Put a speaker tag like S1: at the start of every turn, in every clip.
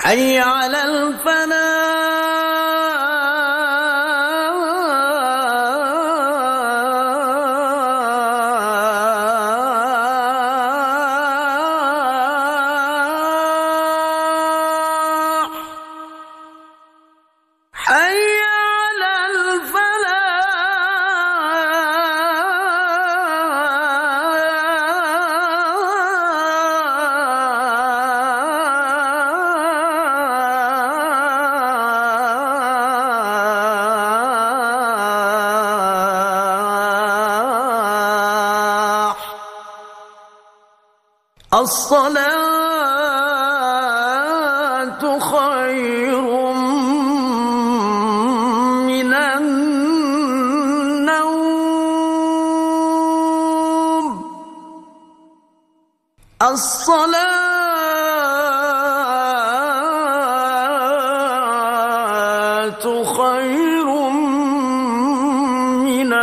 S1: حي على الفلاح حي على الفلاح الصلاة خير من النوم الصلاة خير من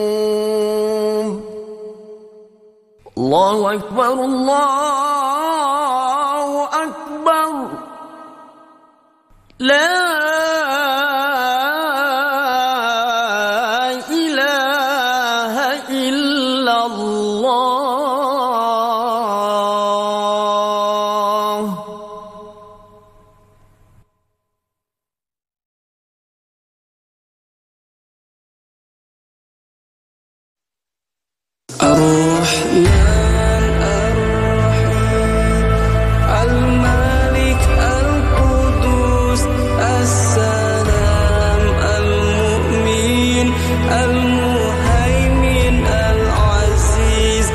S1: النوم الله أكبر الله أكبر لا إله إلا الله
S2: الرحمن الرحيم الملك القدوس السلام المؤمن المهيمن العزيز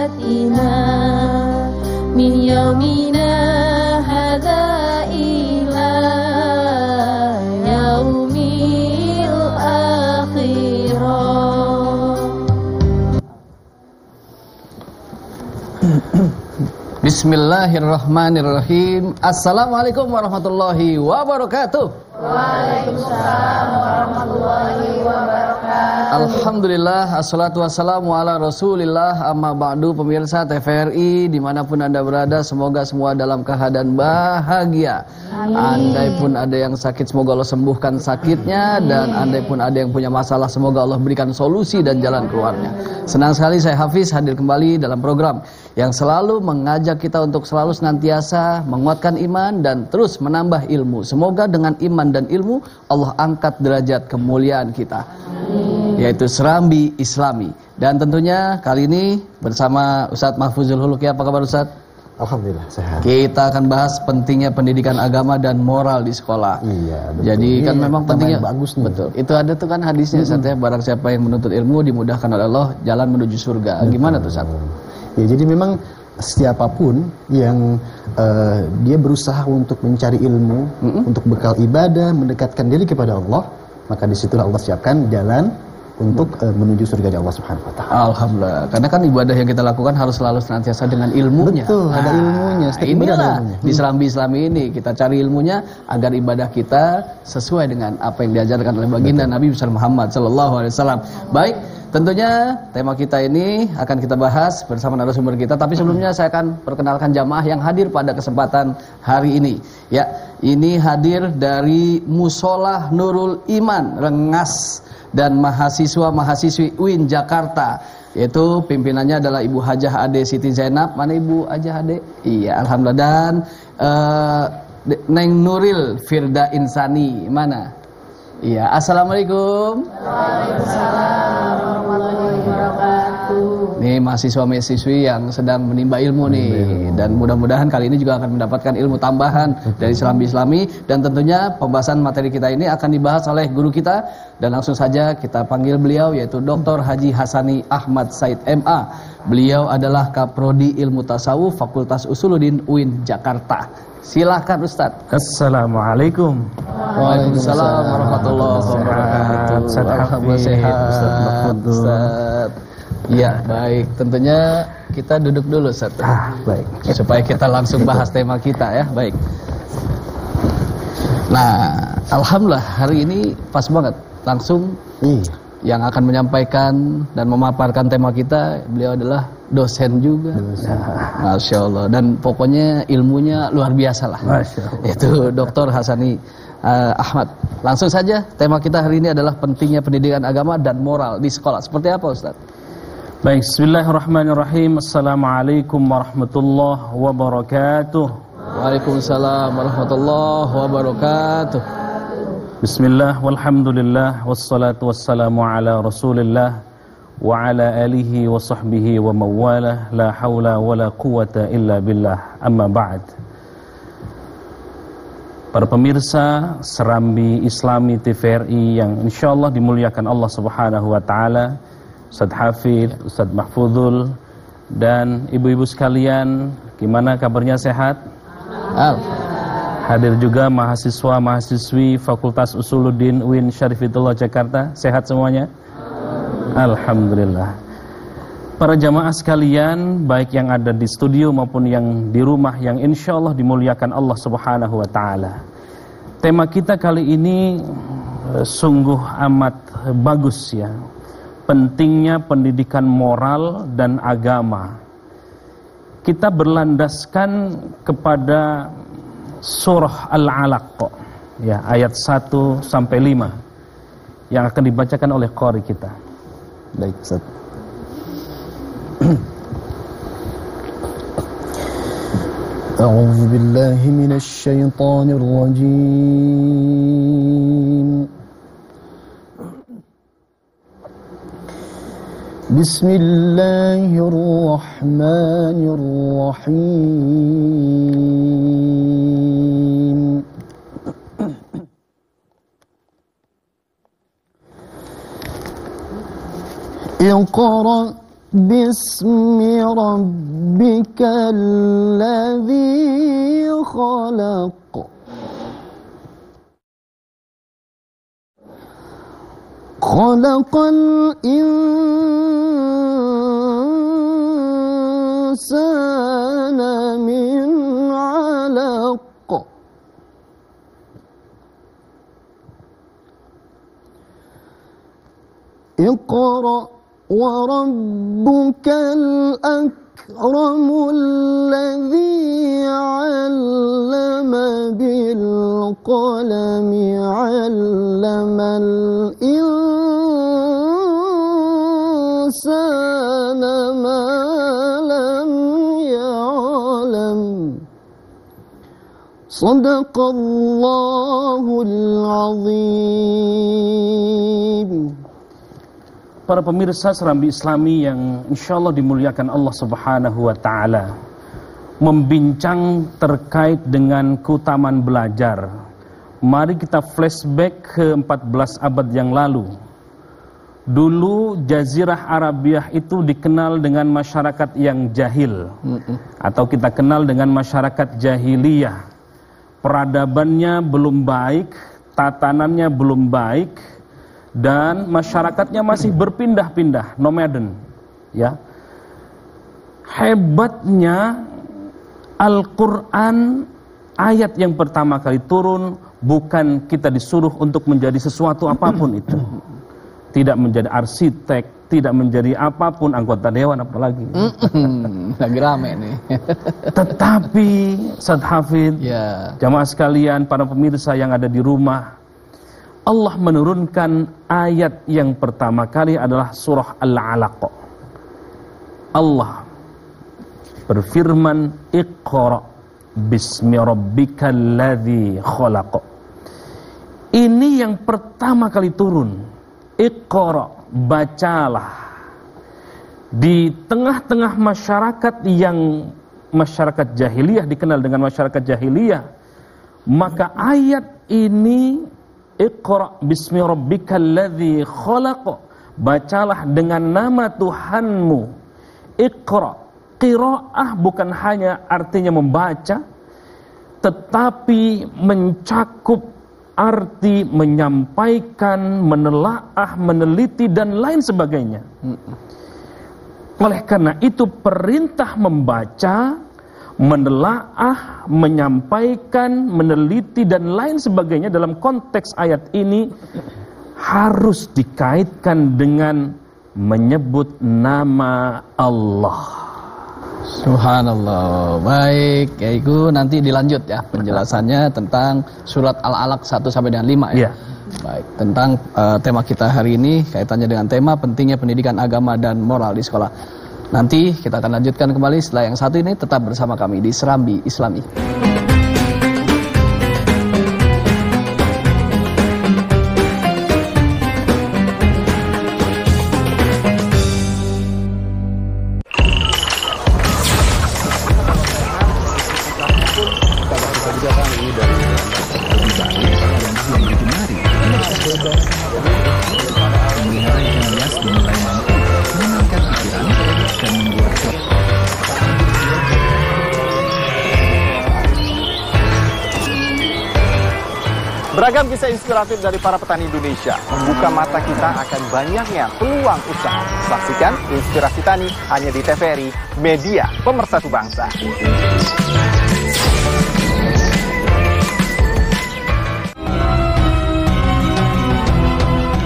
S3: حياتنا من يومنا هذا إلى يوم الآخرة.
S1: Bismillahirrahmanirrahim. Assalamualaikum warahmatullahi wabarakatuh.
S3: Waalaikumsalam warahmatullahi wabarakatuh.
S1: Alhamdulillah, assalatu wassalamu ala rasulillah. Amma ba'du, pemirsa TVRI dimanapun Anda berada, semoga semua dalam keadaan bahagia. Andai pun ada yang sakit, semoga Allah sembuhkan sakitnya. Dan andai pun ada yang punya masalah, semoga Allah berikan solusi dan jalan keluarnya. Senang sekali saya Hafiz hadir kembali dalam program yang selalu mengajak kita untuk selalu senantiasa menguatkan iman dan terus menambah ilmu. Semoga dengan iman dan ilmu Allah angkat derajat kemuliaan kita, yaitu Serambi Islami. Dan tentunya kali ini bersama Ustadz Mahfuzul Huluki. Apa kabar Ustadz?
S4: Alhamdulillah sehat.
S1: Kita akan bahas pentingnya pendidikan agama dan moral di sekolah.
S4: Iya, betul.
S1: Jadi kan
S4: Ini
S1: memang pentingnya
S4: bagus nih.
S1: Betul. Itu ada tuh kan hadisnya Ustadz ya, barang siapa yang menuntut ilmu dimudahkan oleh Allah jalan menuju surga. Gimana tuh Ustadz?
S4: Ya, jadi memang siapapun yang dia berusaha untuk mencari ilmu, untuk bekal ibadah, mendekatkan diri kepada Allah, maka disitulah Allah siapkan jalan untuk menuju surga Allah Subhanahu wa taala.
S1: Alhamdulillah. Karena kan ibadah yang kita lakukan harus selalu senantiasa dengan ilmunya.
S4: Betul, ada ilmunya. Setiap ibadah ada
S1: Inilah
S4: ilmunya.
S1: di Serambi Islami ini kita cari ilmunya agar ibadah kita sesuai dengan apa yang diajarkan oleh baginda Nabi besar Muhammad sallallahu alaihi wasallam. Baik, tentunya tema kita ini akan kita bahas bersama narasumber kita. Tapi sebelumnya saya akan perkenalkan jamaah yang hadir pada kesempatan hari ini. Ya, ini hadir dari Musolah Nurul Iman Rengas dan mahasiswa-mahasiswi UIN Jakarta, yaitu pimpinannya adalah Ibu Hajah Ade Siti Zainab. Mana Ibu Hajah Ade? Iya, alhamdulillah. Dan Neng Nuril Firda Insani. Mana? Iya, assalamualaikum.
S3: Waalaikumsalam warahmatullahi wabarakatuh.
S1: Nih mahasiswa-mahasiswi yang sedang menimba ilmu nih, dan mudah-mudahan kali ini juga akan mendapatkan ilmu tambahan dari Serambi Islami. Dan tentunya pembahasan materi kita ini akan dibahas oleh guru kita, dan langsung saja kita panggil beliau, yaitu Dr. Haji Hasani Ahmad Said MA. Beliau adalah Kaprodi Ilmu Tasawuf Fakultas Usuluddin UIN Jakarta. Silakan Ustadz.
S5: Assalamualaikum.
S1: Waalaikumsalam warahmatullahi wabarakatuh. Alhamdulillah sehat Ustadz Mahfud. Ya, baik. Tentunya kita duduk dulu Ustadz.
S4: Baik.
S1: Supaya kita langsung bahas tema kita ya. Baik. Nah, alhamdulillah hari ini pas banget. Langsung yang akan menyampaikan dan memaparkan tema kita, beliau adalah dosen juga. Masya Allah. Dan pokoknya ilmunya luar biasa lah.
S5: Masya Allah.
S1: Itu Dr. Hasani Ahmad. Langsung saja, tema kita hari ini adalah pentingnya pendidikan agama dan moral di sekolah. Seperti apa Ustaz?
S5: Baik, bismillahirrahmanirrahim. Assalamualaikum warahmatullahi wabarakatuh.
S1: Waalaikumsalam warahmatullahi wabarakatuh.
S5: Bismillah, walhamdulillah, wassalatu wassalamu ala rasulillah wa ala alihi wa sahbihi wa mawalah, la hawla wa la quwata illa billah, amma ba'd. Para pemirsa Serambi Islami TVRI yang insyaallah dimuliakan Allah Subhanahu wa taala, Ustadz Hafid, Ustadz Mahfuzul, dan ibu-ibu sekalian, gimana kabarnya, sehat? Hadir juga mahasiswa-mahasiswi Fakultas Usuluddin UIN Syarifitullah Jakarta, sehat semuanya? Alhamdulillah. Para jamaah sekalian, baik yang ada di studio maupun yang di rumah, yang insya Allah dimuliakan Allah Subhanahu wa ta'ala. Tema kita kali ini sungguh amat bagus ya. Pentingnya pendidikan moral dan agama. Kita berlandaskan kepada Surah Al-Alaq ya, ayat 1 sampai 5 yang akan dibacakan oleh qari kita.
S4: Baik, Ustaz. A'udzu billahi minasy syaithanir rajim. Bismillahirrahmanirrahim. Iqra Bismi rabbikal ladzi khalaq. Khalaqal insana min 'alaq. Iqra wa rabbukal akramul ladzi 'allama bil qalami 'allamal insana ma lam ya'lam. Shadaqallahul 'azim.
S5: Para pemirsa Serambi Islami yang insya Allah dimuliakan Allah Subhanahu wa Ta'ala, membincang terkait dengan keutamaan belajar. Mari kita flashback ke 14 abad yang lalu. Dulu Jazirah Arabiah itu dikenal dengan masyarakat yang jahil, atau kita kenal dengan masyarakat jahiliyah. Peradabannya belum baik, tatanannya belum baik, dan masyarakatnya masih berpindah-pindah, nomaden, ya. Hebatnya Al-Quran, ayat yang pertama kali turun, bukan kita disuruh untuk menjadi sesuatu apapun itu. Tidak menjadi arsitek, tidak menjadi apapun, anggota dewan apalagi.
S1: Lagi rame nih.
S5: Tetapi Ustaz Hafidz,
S1: Ya.
S5: jamaah sekalian, para pemirsa yang ada di rumah, Allah menurunkan ayat yang pertama kali adalah surah Al-Alaq. Allah berfirman, Iqra bismi rabbikal ladzi khalaq. Ini yang pertama kali turun. Iqra, bacalah. Di tengah-tengah masyarakat yang masyarakat jahiliyah, dikenal dengan masyarakat jahiliyah, maka ayat ini, Iqra bismi rabbikal ladzi khalaq, bacalah dengan nama Tuhanmu. Iqra, qiraah bukan hanya artinya membaca, tetapi mencakup arti menyampaikan, menelaah, meneliti dan lain sebagainya. Oleh karena itu perintah membaca, menelaah, menyampaikan, meneliti dan lain sebagainya dalam konteks ayat ini harus dikaitkan dengan menyebut nama Allah.
S1: Subhanallah. Baik, ya itu nanti dilanjut ya penjelasannya tentang surat Al-Alaq 1 sampai dengan 5 ya. Baik, tentang tema kita hari ini kaitannya dengan tema pentingnya pendidikan agama dan moral di sekolah. Nanti kita akan lanjutkan kembali setelah yang satu ini. Tetap bersama kami di Serambi Islami.
S6: Beragam kisah inspiratif dari para petani Indonesia membuka mata kita akan banyaknya peluang usaha. Saksikan Inspirasi Tani hanya di TVRI, media pemersatu bangsa.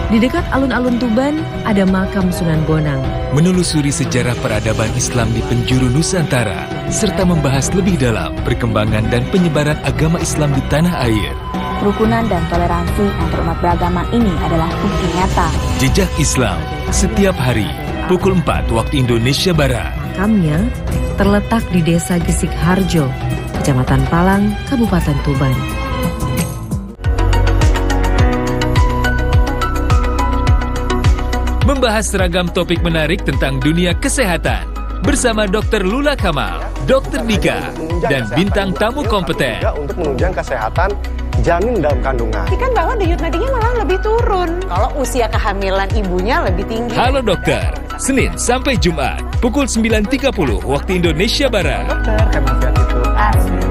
S7: Di dekat alun-alun Tuban ada makam Sunan Bonang.
S8: Menelusuri sejarah peradaban Islam di penjuru Nusantara, serta membahas lebih dalam perkembangan dan penyebaran agama Islam di tanah air.
S9: Kerukunan dan toleransi antar umat beragama ini adalah bukti nyata.
S8: Jejak Islam, setiap hari, pukul 4 waktu Indonesia Barat.
S7: Makamnya terletak di Desa Gesik Harjo, Kecamatan Palang, Kabupaten Tuban.
S8: Membahas seragam topik menarik tentang dunia kesehatan bersama Dr. Lula Kamal, Dr. Dika, dan bintang tamu kompeten.
S6: Untuk menunjang kesehatan janin dalam kandungan.
S10: Kan bahwa denyut nadinya malah lebih turun kalau usia kehamilan ibunya lebih tinggi.
S8: Halo dokter, Senin sampai Jumat, pukul 9.30 waktu Indonesia Barat.
S6: Dokter, hemat sehat itu asli.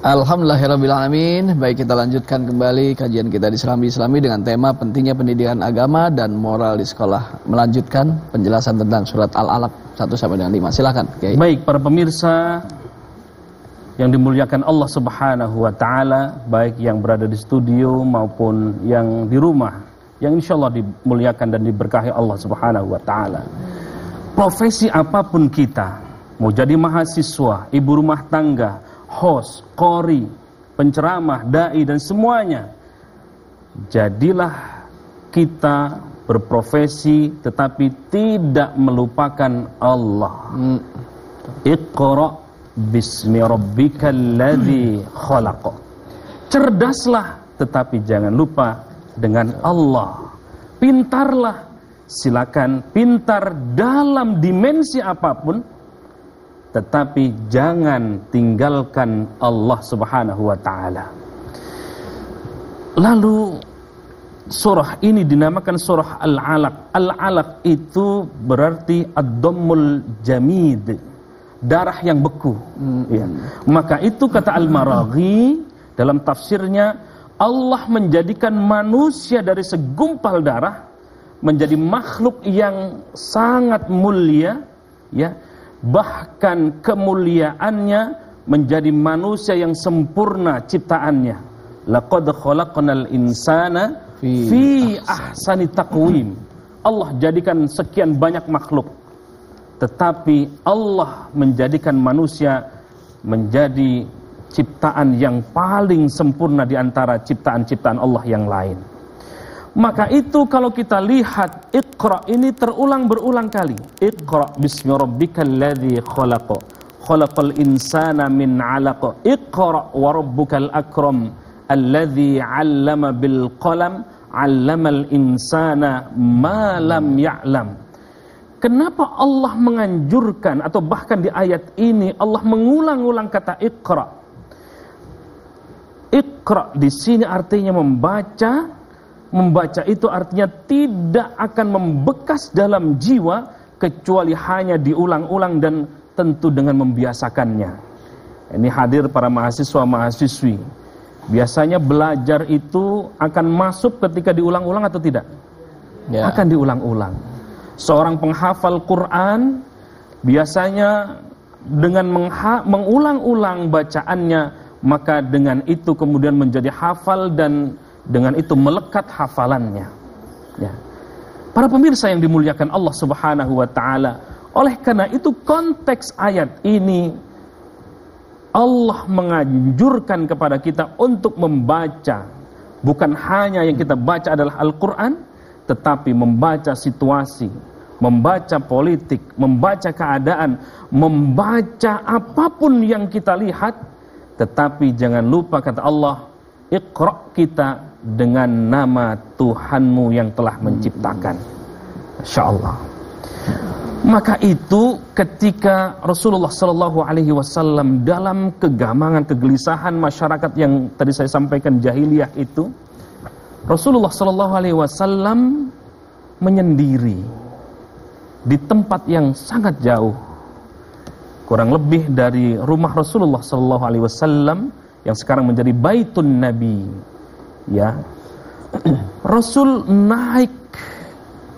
S1: Alhamdulillahirrabbilalamin. Baik, kita lanjutkan kembali kajian kita di Serambi Islami dengan tema pentingnya pendidikan agama dan moral di sekolah. Melanjutkan penjelasan tentang surat Al-Alaq 1-5. Silakan, Kiai.
S5: Baik, para pemirsa yang dimuliakan Allah Subhanahu wa taala, baik yang berada di studio maupun yang di rumah, yang insyaallah dimuliakan dan diberkahi Allah Subhanahu wa taala. Profesi apapun kita, mau jadi mahasiswa, ibu rumah tangga, host, qori, penceramah, dai dan semuanya, jadilah kita berprofesi tetapi tidak melupakan Allah. Iqra bismi rabbikal ladzi khalaq. Cerdaslah tetapi jangan lupa dengan Allah. Pintarlah, silakan pintar dalam dimensi apapun, tetapi jangan tinggalkan Allah Subhanahu wa taala. Lalu surah ini dinamakan surah Al-Alaq. Al-Alaq itu berarti ad-dammul jamid, darah yang beku. Ya. Maka itu kata Al-Maraghi dalam tafsirnya, Allah menjadikan manusia dari segumpal darah menjadi makhluk yang sangat mulia, ya. Bahkan kemuliaannya menjadi manusia yang sempurna ciptaannya. Laqad khalaqnal insana fi ahsani taqwim. Allah jadikan sekian banyak makhluk, tetapi Allah menjadikan manusia menjadi ciptaan yang paling sempurna di antara ciptaan-ciptaan Allah yang lain. Maka itu kalau kita lihat Iqra ini terulang berulang kali. Iqra bismi rabbikal ladzi khalaq. Khalaqal insana min 'alaq. Iqra wa rabbukal akram alladzi 'allama bil qalam 'allamal insana ma lam ya'lam. Kenapa Allah menganjurkan atau bahkan di ayat ini Allah mengulang-ulang kata Iqra? Iqra di sini artinya membaca. Membaca itu artinya tidak akan membekas dalam jiwa kecuali hanya diulang-ulang dan tentu dengan membiasakannya. Ini hadir para mahasiswa-mahasiswi. Biasanya belajar itu akan masuk ketika diulang-ulang atau tidak? Ya. Akan diulang-ulang. Seorang penghafal Quran biasanya dengan mengulang-ulang bacaannya, maka dengan itu kemudian menjadi hafal dan dengan itu melekat hafalannya. Ya. Para pemirsa yang dimuliakan Allah Subhanahu wa taala, oleh karena itu konteks ayat ini Allah menganjurkan kepada kita untuk membaca. Bukan hanya yang kita baca adalah Al-Quran, tetapi membaca situasi, membaca politik, membaca keadaan, membaca apapun yang kita lihat. Tetapi jangan lupa kata Allah, Iqra kita dengan nama Tuhanmu yang telah menciptakan. Masya Allah. Maka itu ketika Rasulullah SAW dalam kegamangan, kegelisahan masyarakat yang tadi saya sampaikan jahiliyah itu, Rasulullah SAW menyendiri di tempat yang sangat jauh, kurang lebih dari rumah Rasulullah SAW yang sekarang menjadi Baitun Nabi. Ya, Rasul naik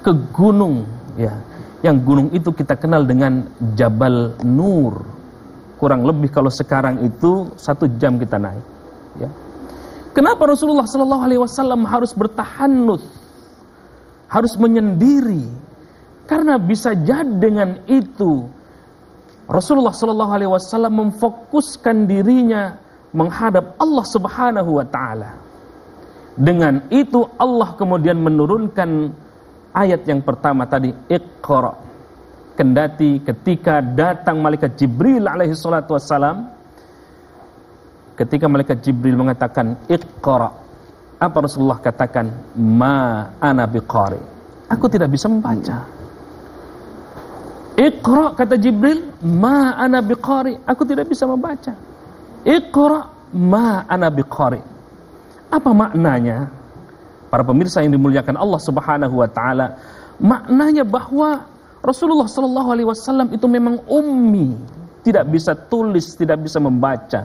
S5: ke gunung, ya, yang gunung itu kita kenal dengan Jabal Nur. Kurang lebih kalau sekarang itu 1 jam kita naik. Ya. Kenapa Rasulullah SAW harus bertahannud, harus menyendiri? Karena bisa jadi dengan itu Rasulullah SAW memfokuskan dirinya menghadap Allah Subhanahu wa taala. Dengan itu Allah kemudian menurunkan ayat yang pertama tadi, Iqra. Kendati ketika datang malaikat Jibril alaihi salatu wassalam, ketika malaikat Jibril mengatakan Iqra, Apa Rasulullah katakan? Ma ana biqari. Aku tidak bisa membaca. Iqra, kata Jibril, ma ana biqari. Aku tidak bisa membaca. Iqra ma ana biqari. Apa maknanya? Para pemirsa yang dimuliakan Allah Subhanahu wa taala, maknanya bahwa Rasulullah sallallahu alaihi wasallam itu memang ummi, tidak bisa tulis, tidak bisa membaca.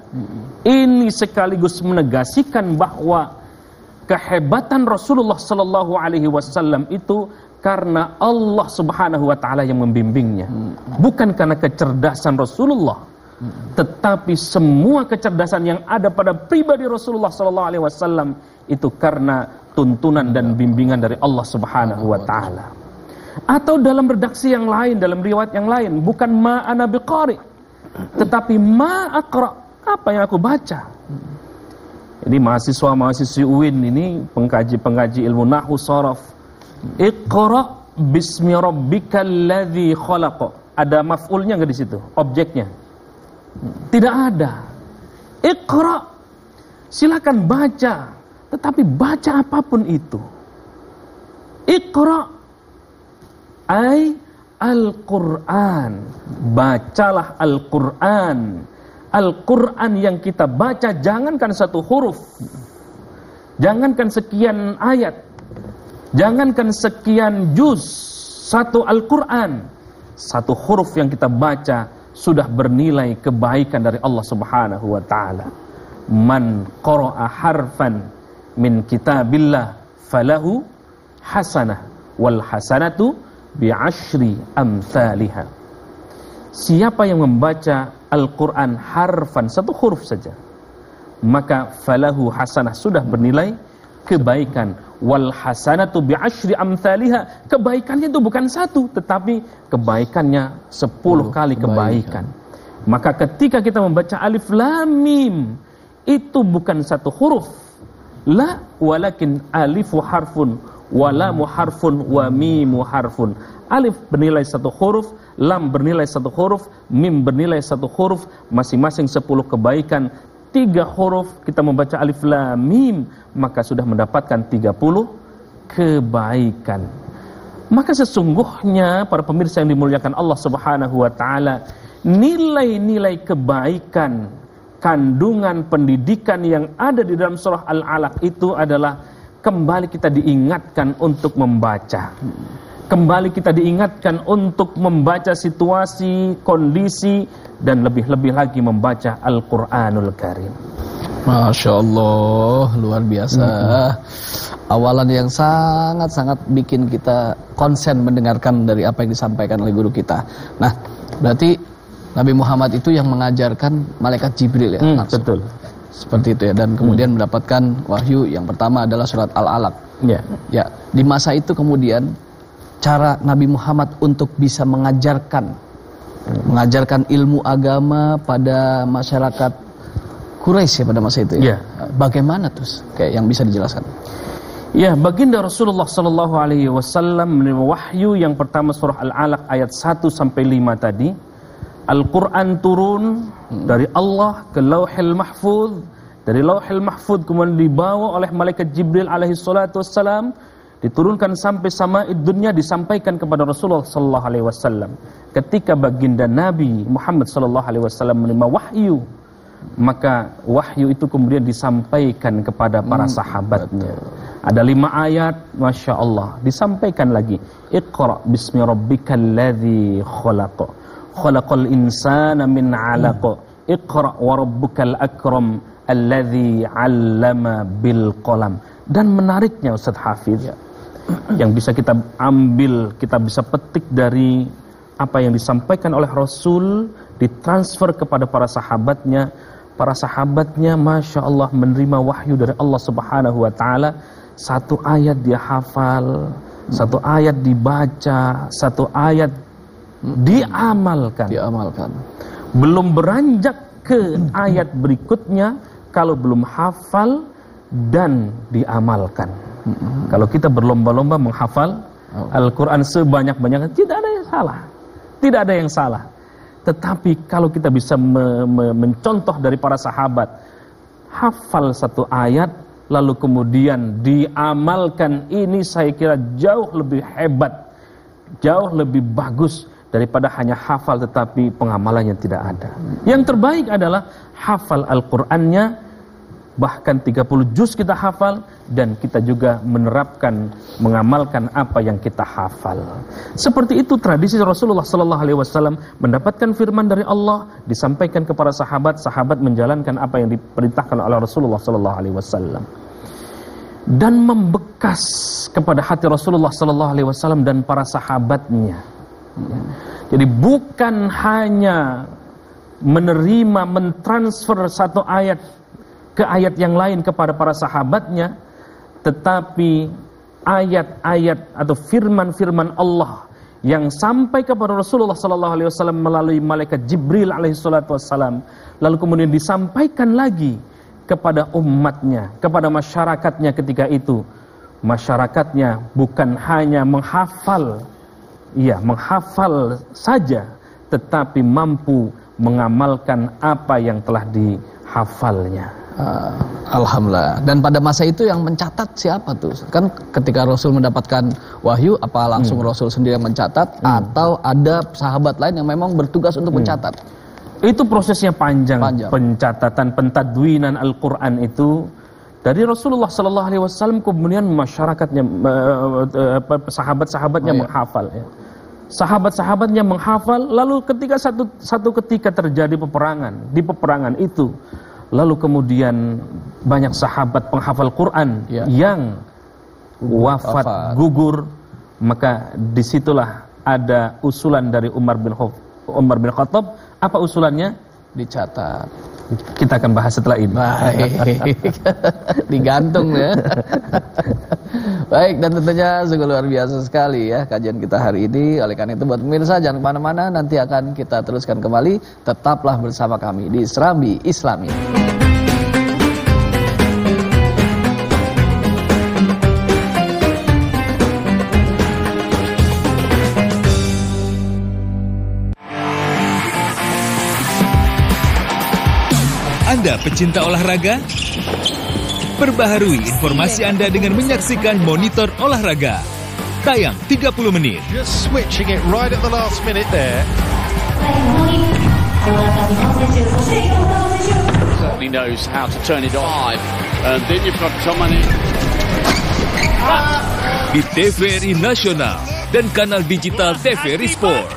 S5: Ini sekaligus menegaskan bahwa kehebatan Rasulullah sallallahu alaihi wasallam itu karena Allah Subhanahu wa taala yang membimbingnya. Bukan karena kecerdasan Rasulullah, tetapi semua kecerdasan yang ada pada pribadi Rasulullah sallallahu alaihi wasallam itu karena tuntunan dan bimbingan dari Allah Subhanahu wa taala. Atau dalam redaksi yang lain, dalam riwayat yang lain, bukan ma ana biqari, tetapi ma aqra, apa yang aku baca. Jadi mahasiswa-mahasiswi UIN ini, pengkaji-pengkaji ilmu nahwu sharaf, Iqra bismi rabbikal ladzi khalaq. Ada maf'ulnya enggak di situ? Objeknya? Tidak ada. Iqra, silakan baca, tetapi baca apapun itu. Iqra ay Al-Quran. Bacalah Al-Quran. Al-Quran yang kita baca, jangankan satu huruf, jangankan sekian ayat, jangankan sekian juz, satu Al-Quran, satu huruf yang kita baca sudah bernilai kebaikan dari Allah Subhanahu wa ta'ala. Man qara'a harfan min kitabillah falahu hasanah wal hasanatu bi'ashri amthaliha. Siapa yang membaca Al-Quran harfan, satu huruf saja, maka falahu hasanah, sudah bernilai kebaikan. Wal hasanatu bi'ashri amthaliha, kebaikannya itu bukan satu, tetapi kebaikannya 10 kali kebaikan. Maka ketika kita membaca alif lam mim, itu bukan satu huruf, la, walakin alifu harfun, walamu harfun, wa mimu harfun. Alif bernilai satu huruf, lam bernilai satu huruf, mim bernilai satu huruf, masing-masing 10 kebaikan. 3 huruf kita membaca alif lam mim, maka sudah mendapatkan 30 kebaikan. Maka sesungguhnya para pemirsa yang dimuliakan Allah Subhanahu wa taala, nilai-nilai kebaikan, kandungan pendidikan yang ada di dalam surah Al-Alaq itu adalah kembali kita diingatkan untuk membaca. Kembali kita diingatkan untuk membaca situasi, kondisi, dan lebih-lebih lagi membaca Al-Quranul Karim.
S1: Masya Allah, luar biasa. Awalan yang sangat-sangat bikin kita konsen mendengarkan dari apa yang disampaikan oleh guru kita. Nah, berarti Nabi Muhammad itu yang mengajarkan malaikat Jibril ya?
S5: Betul.
S1: Seperti itu ya, dan kemudian mendapatkan wahyu yang pertama adalah surat Al-Alaq. Ya, di masa itu kemudian cara Nabi Muhammad untuk bisa mengajarkan ilmu agama pada masyarakat Quraisy ya pada masa itu ya. Bagaimana terus? Kayak yang bisa dijelaskan.
S5: Ya, baginda Rasulullah sallallahu alaihi wasallam menerima wahyu yang pertama surah Al-Alaq ayat 1 sampai 5 tadi. Al-Qur'an turun dari Allah ke Lauhil Mahfuz, dari Lauhil Mahfuz kemudian dibawa oleh malaikat Jibril alaihi salatu wassalam, diturunkan sampai sama'id dunya, disampaikan kepada Rasulullah sallallahu alaihi wasallam. Ketika baginda Nabi Muhammad sallallahu alaihi wasallam menerima wahyu, maka wahyu itu kemudian disampaikan kepada para sahabatnya. Ada 5 ayat, Masya Allah, disampaikan lagi. Iqra bismi rabbikal ladzi khalaq, khalaqal insana min 'alaq, iqra wa rabbukal akram alladzi 'allama bil qalam. Dan menariknya Ustaz Hafiz, yang bisa kita ambil, kita bisa petik dari apa yang disampaikan oleh Rasul, ditransfer kepada para sahabatnya. Para sahabatnya Masya Allah menerima wahyu dari Allah Subhanahu wa ta'ala. 1 ayat dia hafal, 1 ayat dibaca, 1 ayat diamalkan. Belum beranjak ke ayat berikutnya kalau belum hafal dan diamalkan. Kalau kita berlomba-lomba menghafal Al-Quran sebanyak-banyaknya, tidak ada yang salah. Tidak ada yang salah. Tetapi kalau kita bisa mencontoh dari para sahabat, hafal 1 ayat, lalu kemudian diamalkan, ini saya kira jauh lebih hebat, jauh lebih bagus daripada hanya hafal tetapi pengamalannya tidak ada. Yang terbaik adalah hafal Al-Qur'annya, bahkan 30 juz kita hafal, dan kita juga menerapkan, mengamalkan apa yang kita hafal. Seperti itu tradisi Rasulullah sallallahu alaihi wasallam, mendapatkan firman dari Allah, disampaikan kepada sahabat, sahabat menjalankan apa yang diperintahkan oleh Rasulullah sallallahu alaihi wasallam. Dan membekas kepada hati Rasulullah sallallahu alaihi wasallam dan para sahabatnya. Jadi bukan hanya menerima, mentransfer satu ayat ke ayat yang lain kepada para sahabatnya, tetapi ayat-ayat atau firman-firman Allah yang sampai kepada Rasulullah sallallahu alaihi wasallam melalui malaikat Jibril alaihi salatu wassalam, lalu kemudian disampaikan lagi kepada umatnya, kepada masyarakatnya ketika itu. Masyarakatnya bukan hanya menghafal, menghafal saja, tetapi mampu mengamalkan apa yang telah dihafalnya.
S1: Alhamdulillah. Dan pada masa itu yang mencatat siapa tuh? Kan ketika Rasul mendapatkan wahyu, apa langsung Rasul sendiri yang mencatat, atau ada sahabat lain yang memang bertugas untuk mencatat?
S5: Itu prosesnya panjang. Pencatatan, pentadwinan Al-Quran itu dari Rasulullah sallallahu alaihi wasallam, kemudian masyarakatnya, sahabat-sahabatnya menghafal. Sahabat-sahabatnya menghafal, lalu ketika satu ketika terjadi peperangan, di peperangan itu, lalu kemudian banyak sahabat penghafal Quran yang wafat, gugur, maka disitulah ada usulan dari Umar bin Khattab. Apa usulannya?
S1: Dicatat.
S5: Kita akan bahas setelah ini.
S1: Baik. Digantung ya. Baik, dan tentunya sungguh luar biasa sekali ya kajian kita hari ini. Oleh karena itu buat pemirsa jangan kemana-mana, nanti akan kita teruskan kembali. Tetaplah bersama kami di Serambi Islami.
S8: Anda pecinta olahraga? Perbaharui informasi Anda dengan menyaksikan Monitor Olahraga. Tayang 30 menit.
S10: Just switching it right at the last minute there.
S11: Certainly knows how to turn it on. And then you've got Tomani.
S8: Di TVRI Nasional dan kanal digital TVRI Sport.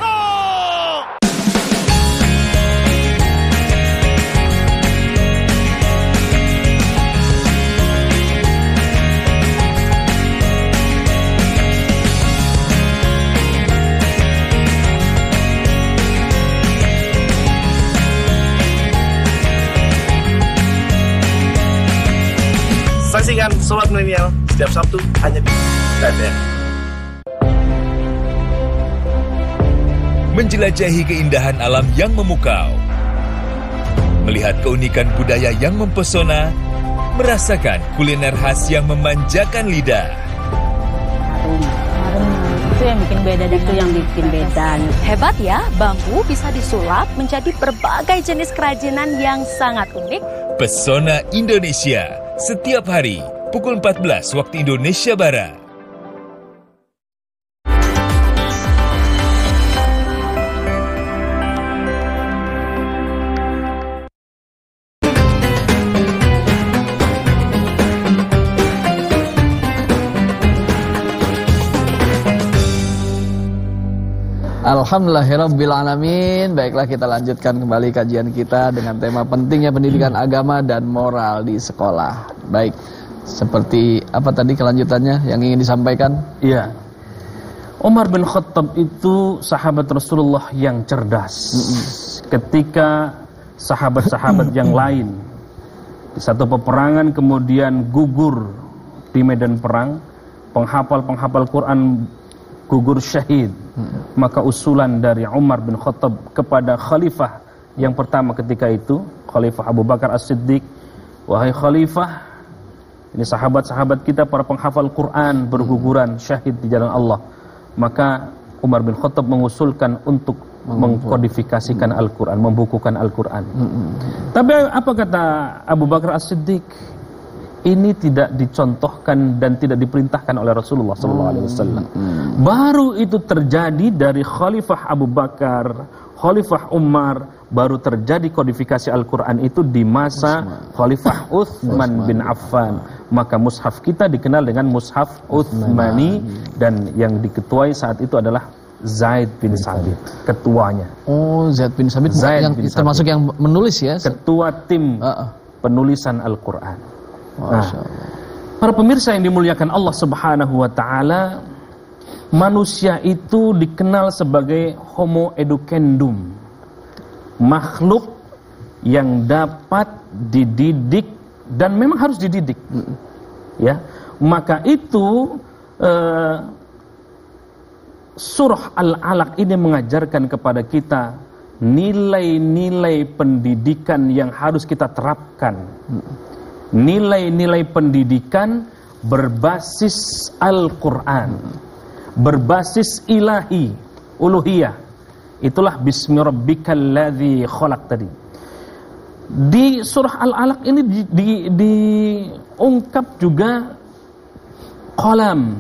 S12: Saksikan Sobat Milenial setiap Sabtu hanya di TVRI.
S8: Menjelajahi keindahan alam yang memukau, melihat keunikan budaya yang mempesona, merasakan kuliner khas yang memanjakan lidah.
S13: Itu yang bikin beda, itu yang bikin beda.
S14: Hebat ya, bambu bisa disulap menjadi berbagai jenis kerajinan yang sangat unik.
S8: Pesona Indonesia, setiap hari pukul 14 waktu Indonesia Barat.
S1: Alhamdulillahirrabbilalamin. Baiklah, kita lanjutkan kembali kajian kita dengan tema pentingnya pendidikan agama dan moral di sekolah. Baik, seperti apa tadi kelanjutannya yang ingin disampaikan?
S5: Iya, Umar bin Khattab itu sahabat Rasulullah yang cerdas. Ketika sahabat-sahabat yang lain di satu peperangan kemudian gugur di medan perang, penghafal-penghafal Quran gugur syahid, maka usulan dari Umar bin Khattab kepada khalifah yang pertama ketika itu, Khalifah Abu Bakar As-Siddiq, wahai khalifah, ini sahabat-sahabat kita para penghafal Quran berguguran syahid di jalan Allah. Maka Umar bin Khattab mengusulkan untuk mengkodifikasikan Al-Quran, membukukan Al-Quran. Tapi apa kata Abu Bakar As-Siddiq? ini tidak dicontohkan dan tidak diperintahkan oleh Rasulullah SAW. Baru itu terjadi dari Khalifah Abu Bakar, Khalifah Umar, baru terjadi kodifikasi Al-Quran itu di masa Khalifah Uthman bin Affan. Maka mushaf kita dikenal dengan mushaf Uthmani, dan yang diketuai saat itu adalah Zaid bin Sabit, ketuanya.
S1: Oh, Zaid bin Sabit yang termasuk yang menulis ya?
S5: Ketua tim penulisan Al-Quran. Nah, para pemirsa yang dimuliakan Allah Subhanahu wa Ta'ala, manusia itu dikenal sebagai Homo educandum, makhluk yang dapat dididik dan memang harus dididik. Ya, maka itu surah Al-Alaq ini mengajarkan kepada kita nilai-nilai pendidikan yang harus kita terapkan. Nilai-nilai pendidikan berbasis Al-Quran, berbasis ilahi, uluhiyah. Itulah Bismi Rabbikal Ladzi Khalaq tadi. Di surah Al-Alaq ini diungkap juga qalam,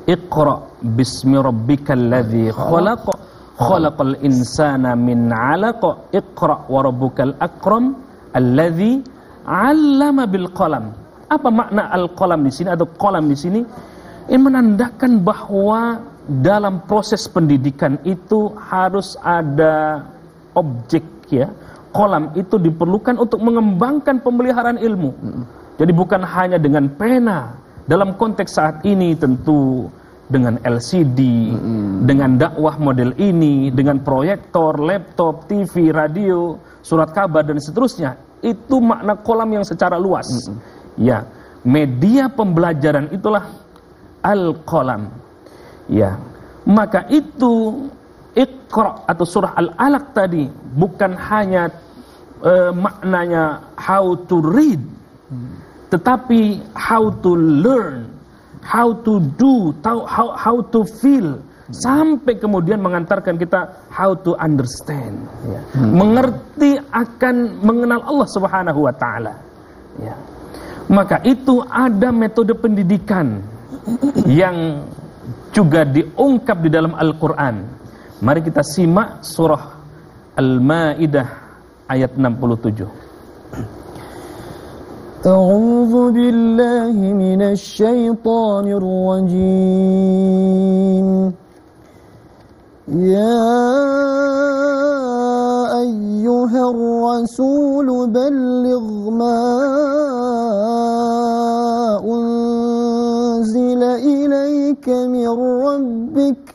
S5: Iqra Bismi Rabbikal Ladzi Khalaq, Khalaqal insana min 'alaq, Iqra wa rabbukal akram alladzi 'allama bil qalam. Apa makna al-qalam di sini atau qalam di sini? Ini menandakan bahwa dalam proses pendidikan itu harus ada objek, ya. Qalam itu diperlukan untuk mengembangkan pemeliharaan ilmu. Jadi bukan hanya dengan pena. Dalam konteks saat ini tentu dengan LCD, dengan dakwah model ini, dengan proyektor, laptop, TV, radio, surat kabar dan seterusnya. Itu makna qalam yang secara luas. Ya, media pembelajaran itulah al-qalam. Ya, maka itu Iqra atau surah Al-Alaq tadi bukan hanya maknanya how to read, tetapi how to learn, how to do, how to feel, sampai kemudian mengantarkan kita how to understand, ya. Mengerti akan mengenal Allah Subhanahu wa Ta'ala, ya. Maka itu ada metode pendidikan yang juga diungkap di dalam Al-Quran. Mari kita simak surah Al-Ma'idah ayat 67.
S15: A'udzu billahi minasy syaithanir rajim. Ya ayyuhar rasul balligh ma unzila ilayka min rabbik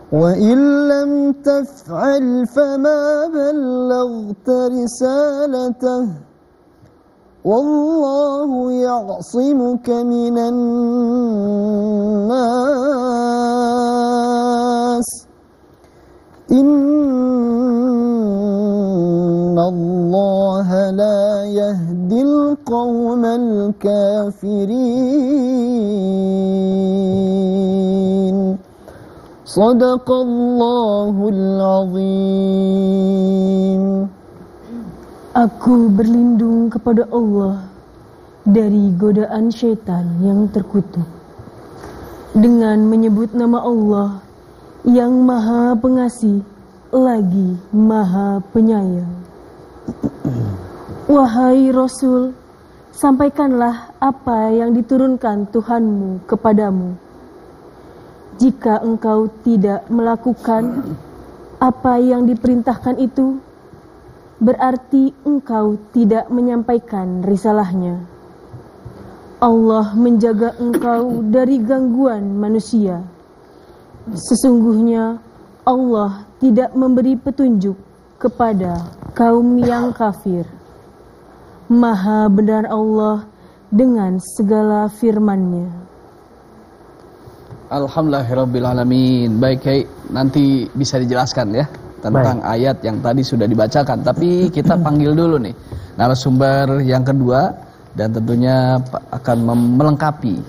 S15: wa in lam taf'al fama ballaghta risalatahu wallahu ya'simuka minan nas innallaha la yahdil qawmal kafirin. Sadaqallahul azim.
S16: Aku berlindung kepada Allah dari godaan syaitan yang terkutuk dengan menyebut nama Allah yang Maha Pengasih lagi Maha Penyayang. Wahai Rasul, sampaikanlah apa yang diturunkan Tuhanmu kepadamu. Jika engkau tidak melakukan apa yang diperintahkan itu, berarti engkau tidak menyampaikan risalahnya. Allah menjaga engkau dari gangguan manusia. Sesungguhnya Allah tidak memberi petunjuk kepada kaum yang kafir. Maha benar Allah dengan segala firman-Nya.
S1: Alhamdulillahirrabbilalamin. Baik, Kiai, nanti bisa dijelaskan ya tentang ayat yang tadi sudah dibacakan. Tapi kita panggil dulu nih narasumber yang kedua, dan tentunya akan melengkapi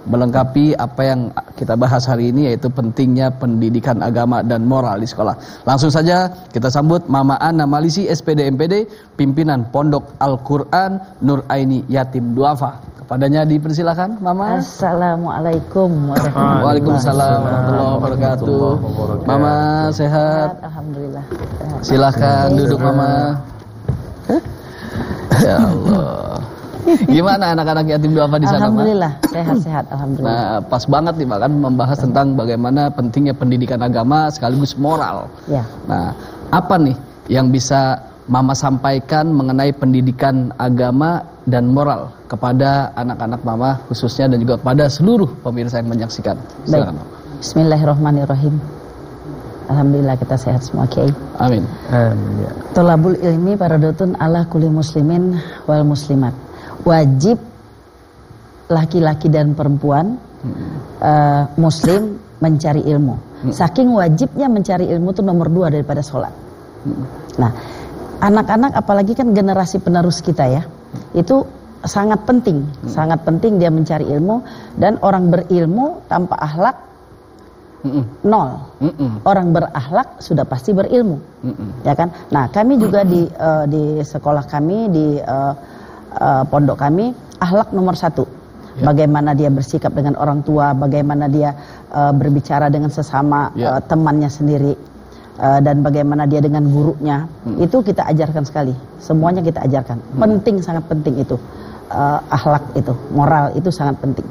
S1: melengkapi apa yang kita bahas hari ini, yaitu pentingnya pendidikan agama dan moral di sekolah. Langsung saja kita sambut Mama Ana Malisi, SPD MPD, pimpinan Pondok Al-Quran Nur Aini Yatim Duafa. Kepadanya dipersilakan, Mama.
S13: Assalamualaikum warahmatullahi
S1: Waalaikumsalam warahmatullahi wabarakatuh. Mama sehat?
S13: Alhamdulillah.
S1: Silahkan duduk, Mama. Ya Allah. Gimana anak-anak yatim duafa di sana,
S13: Alhamdulillah, sehat-sehat, alhamdulillah.
S1: Nah, pas banget nih, Mbak, kan membahas tentang bagaimana pentingnya pendidikan agama sekaligus moral.
S13: Ya.
S1: Nah, apa nih yang bisa Mama sampaikan mengenai pendidikan agama dan moral kepada anak-anak Mama khususnya dan juga kepada seluruh pemirsa yang menyaksikan? Silakan.
S13: Bismillahirrahmanirrahim. Alhamdulillah kita sehat semua, Kiai.
S1: Amin.
S13: Tolabul ilmi paradotun ala kulli muslimin wal muslimat. Wajib laki-laki dan perempuan muslim mencari ilmu. Saking wajibnya mencari ilmu itu nomor 2 daripada sholat. Nah, anak-anak apalagi kan generasi penerus kita ya, itu sangat penting, sangat penting dia mencari ilmu. Dan orang berilmu tanpa akhlak nol. Orang berakhlak sudah pasti berilmu, ya kan? Nah, kami juga di sekolah kami, di pondok kami, akhlak nomor 1. Bagaimana dia bersikap dengan orang tua, bagaimana dia berbicara dengan sesama temannya sendiri, dan bagaimana dia dengan gurunya, itu kita ajarkan sekali. Semuanya kita ajarkan. Penting, sangat penting itu. Akhlak itu, moral itu sangat penting.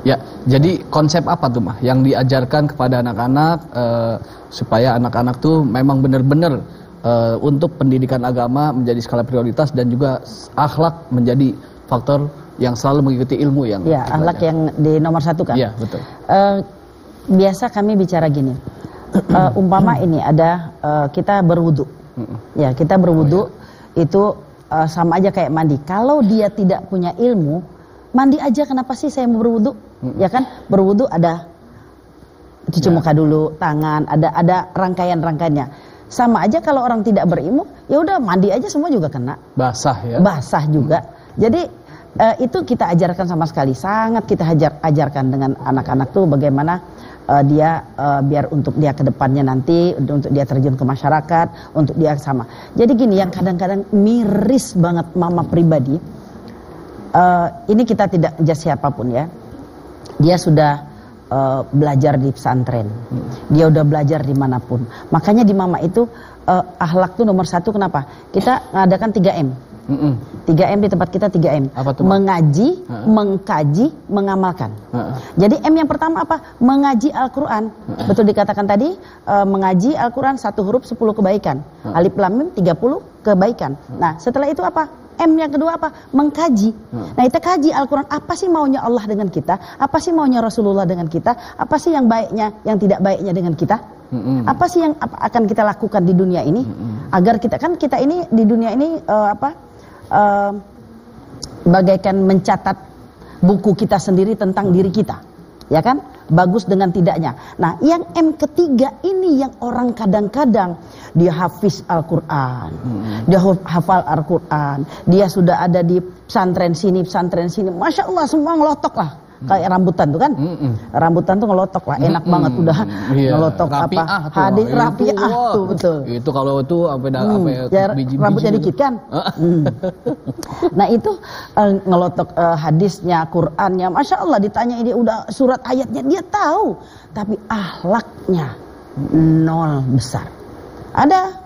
S1: Ya, jadi konsep apa tuh Mah yang diajarkan kepada anak-anak supaya anak-anak tuh memang benar-benar untuk pendidikan agama menjadi skala prioritas dan juga akhlak menjadi faktor yang selalu mengikuti ilmu yang
S13: ya, akhlak yang di nomor 1 kan?
S1: Iya, betul.
S13: Biasa kami bicara gini, umpama ini ada kita berwudu, ya kita berwudu itu sama aja kayak mandi. Kalau dia tidak punya ilmu, mandi aja kenapa sih saya mau berwudu? Ya kan, berwudu ada cuci muka dulu, tangan, ada rangkaian-rangkaiannya. Sama aja kalau orang tidak berilmu, ya udah mandi aja semua juga kena.
S1: Basah ya.
S13: Basah juga. Jadi itu kita ajarkan sama sekali, sangat kita ajarkan dengan anak-anak tuh bagaimana dia biar untuk dia ke depannya nanti, untuk dia terjun ke masyarakat, untuk dia sama. Jadi gini, yang kadang-kadang miris banget Mama pribadi, ini kita tidak judge siapapun ya. Dia sudah belajar di pesantren, dia udah belajar dimanapun. Makanya di Mama itu akhlak tuh nomor 1. Kenapa? Kita ngadakan 3M. 3M di tempat kita 3M. Mengaji, mengkaji, mengamalkan. Jadi M yang pertama apa? Mengaji Al-Quran. Betul dikatakan tadi, mengaji Al-Quran 1 huruf 10 kebaikan. Alif Lam Mim 30 kebaikan. Nah, setelah itu apa? M yang kedua apa? Mengkaji. Nah, kita kaji Al-Quran. Apa sih maunya Allah dengan kita? Apa sih maunya Rasulullah dengan kita? Apa sih yang baiknya, yang tidak baiknya dengan kita? Apa sih yang akan kita lakukan di dunia ini? Agar kita ini di dunia ini bagaikan mencatat buku kita sendiri tentang diri kita, ya kan? Bagus dengan tidaknya. Nah, yang M ketiga ini yang orang kadang-kadang dia hafiz Al-Quran, dia hafal Al-Quran, dia sudah ada di pesantren sini, Masya Allah semua ngelotok lah. Kayak rambutan tuh kan, rambutan tuh ngelotok lah, enak banget udah ngelotok apa hadis rapiah tuh betul.
S1: Itu kalau itu sampai biji-biji
S13: rambutnya dikit kan. Nah itu ngelotok hadisnya, Qurannya, Masya Allah, ditanya dia udah surat ayatnya dia tahu, tapi akhlaknya nol besar. Ada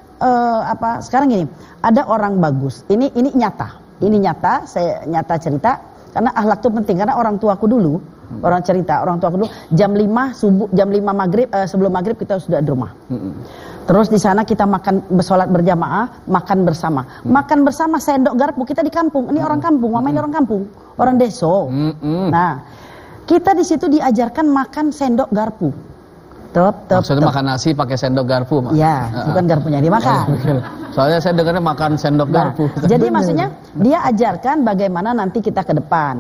S13: sekarang gini, ada orang bagus, ini nyata, saya nyata cerita. Karena akhlak itu penting, karena orang tuaku dulu, orang tuaku dulu jam 5 subuh, jam 5 maghrib, sebelum maghrib kita sudah di rumah. Terus di sana kita makan, sholat berjamaah, makan bersama. Makan bersama sendok garpu, kita di kampung, ini orang kampung, Mama ini orang kampung, orang deso. Nah, kita di situ diajarkan makan sendok garpu.
S1: Maksudnya makan nasi pakai sendok garpu, Mak?
S13: Ya, bukan garpunya dimakan.
S1: Soalnya saya dengarnya makan sendok garpu.
S13: Jadi maksudnya dia ajarkan bagaimana nanti kita ke depan.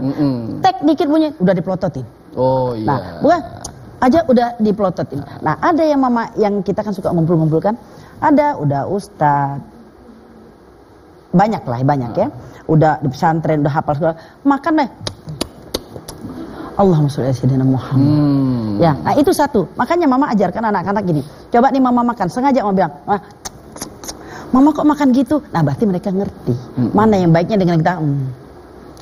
S13: Tek dikit bunyi, udah diplototin.
S1: Oh iya.
S13: Nah, bukan aja udah diplototin. Nah, ada yang Mama yang kita kan suka ngumpul-ngumpul kan. Ada udah ustad. Banyak ya. Udah di pesantren, udah hafal segala. Makan deh. Allahumma sholli ala sayyidina Muhammad. Ya, nah itu satu. Makanya mama ajarkan anak-anak gini. Coba nih mama makan, sengaja mama bilang, mama kok makan gitu? Nah berarti mereka ngerti mana yang baiknya dengan kita.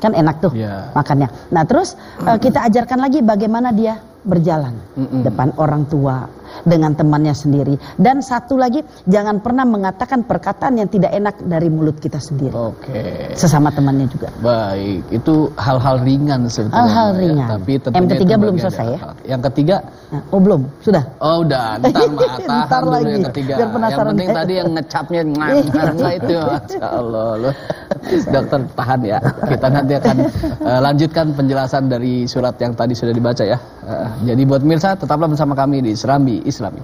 S13: Kan enak tuh makannya. Nah terus kita ajarkan lagi bagaimana dia berjalan depan orang tua, dengan temannya sendiri. Dan satu lagi, jangan pernah mengatakan perkataan yang tidak enak dari mulut kita sendiri. Sesama temannya juga.
S1: Baik, itu hal-hal ringan sebetulnya.
S13: Hal-hal ringan.
S1: Tapi
S13: yang ketiga belum selesai ya?
S1: Yang ketiga?
S13: Oh belum, sudah.
S1: Oh udah, ntar dulu
S13: lagi.
S1: yang ketiga.
S13: Biar penasaran.
S1: Yang penting tadi yang ngecapnya itu. Masya Allah loh. Dokter tahan ya. Kita nanti akan lanjutkan penjelasan dari surat yang tadi sudah dibaca ya. Jadi buat pemirsa tetaplah bersama kami di Serambi Islami.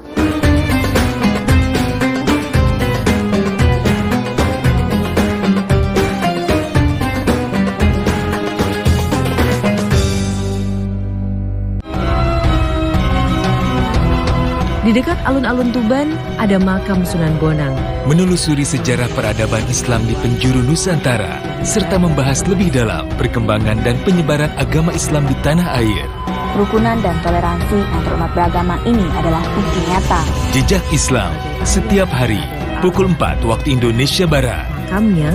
S7: Di dekat alun-alun Tuban ada makam Sunan Bonang.
S8: Menelusuri sejarah peradaban Islam di penjuru Nusantara, serta membahas lebih dalam perkembangan dan penyebaran agama Islam di tanah air.
S9: Kerukunan dan toleransi antarumat beragama ini adalah bukti nyata.
S8: Jejak Islam, setiap hari, pukul 4 waktu Indonesia Barat.
S7: Makamnya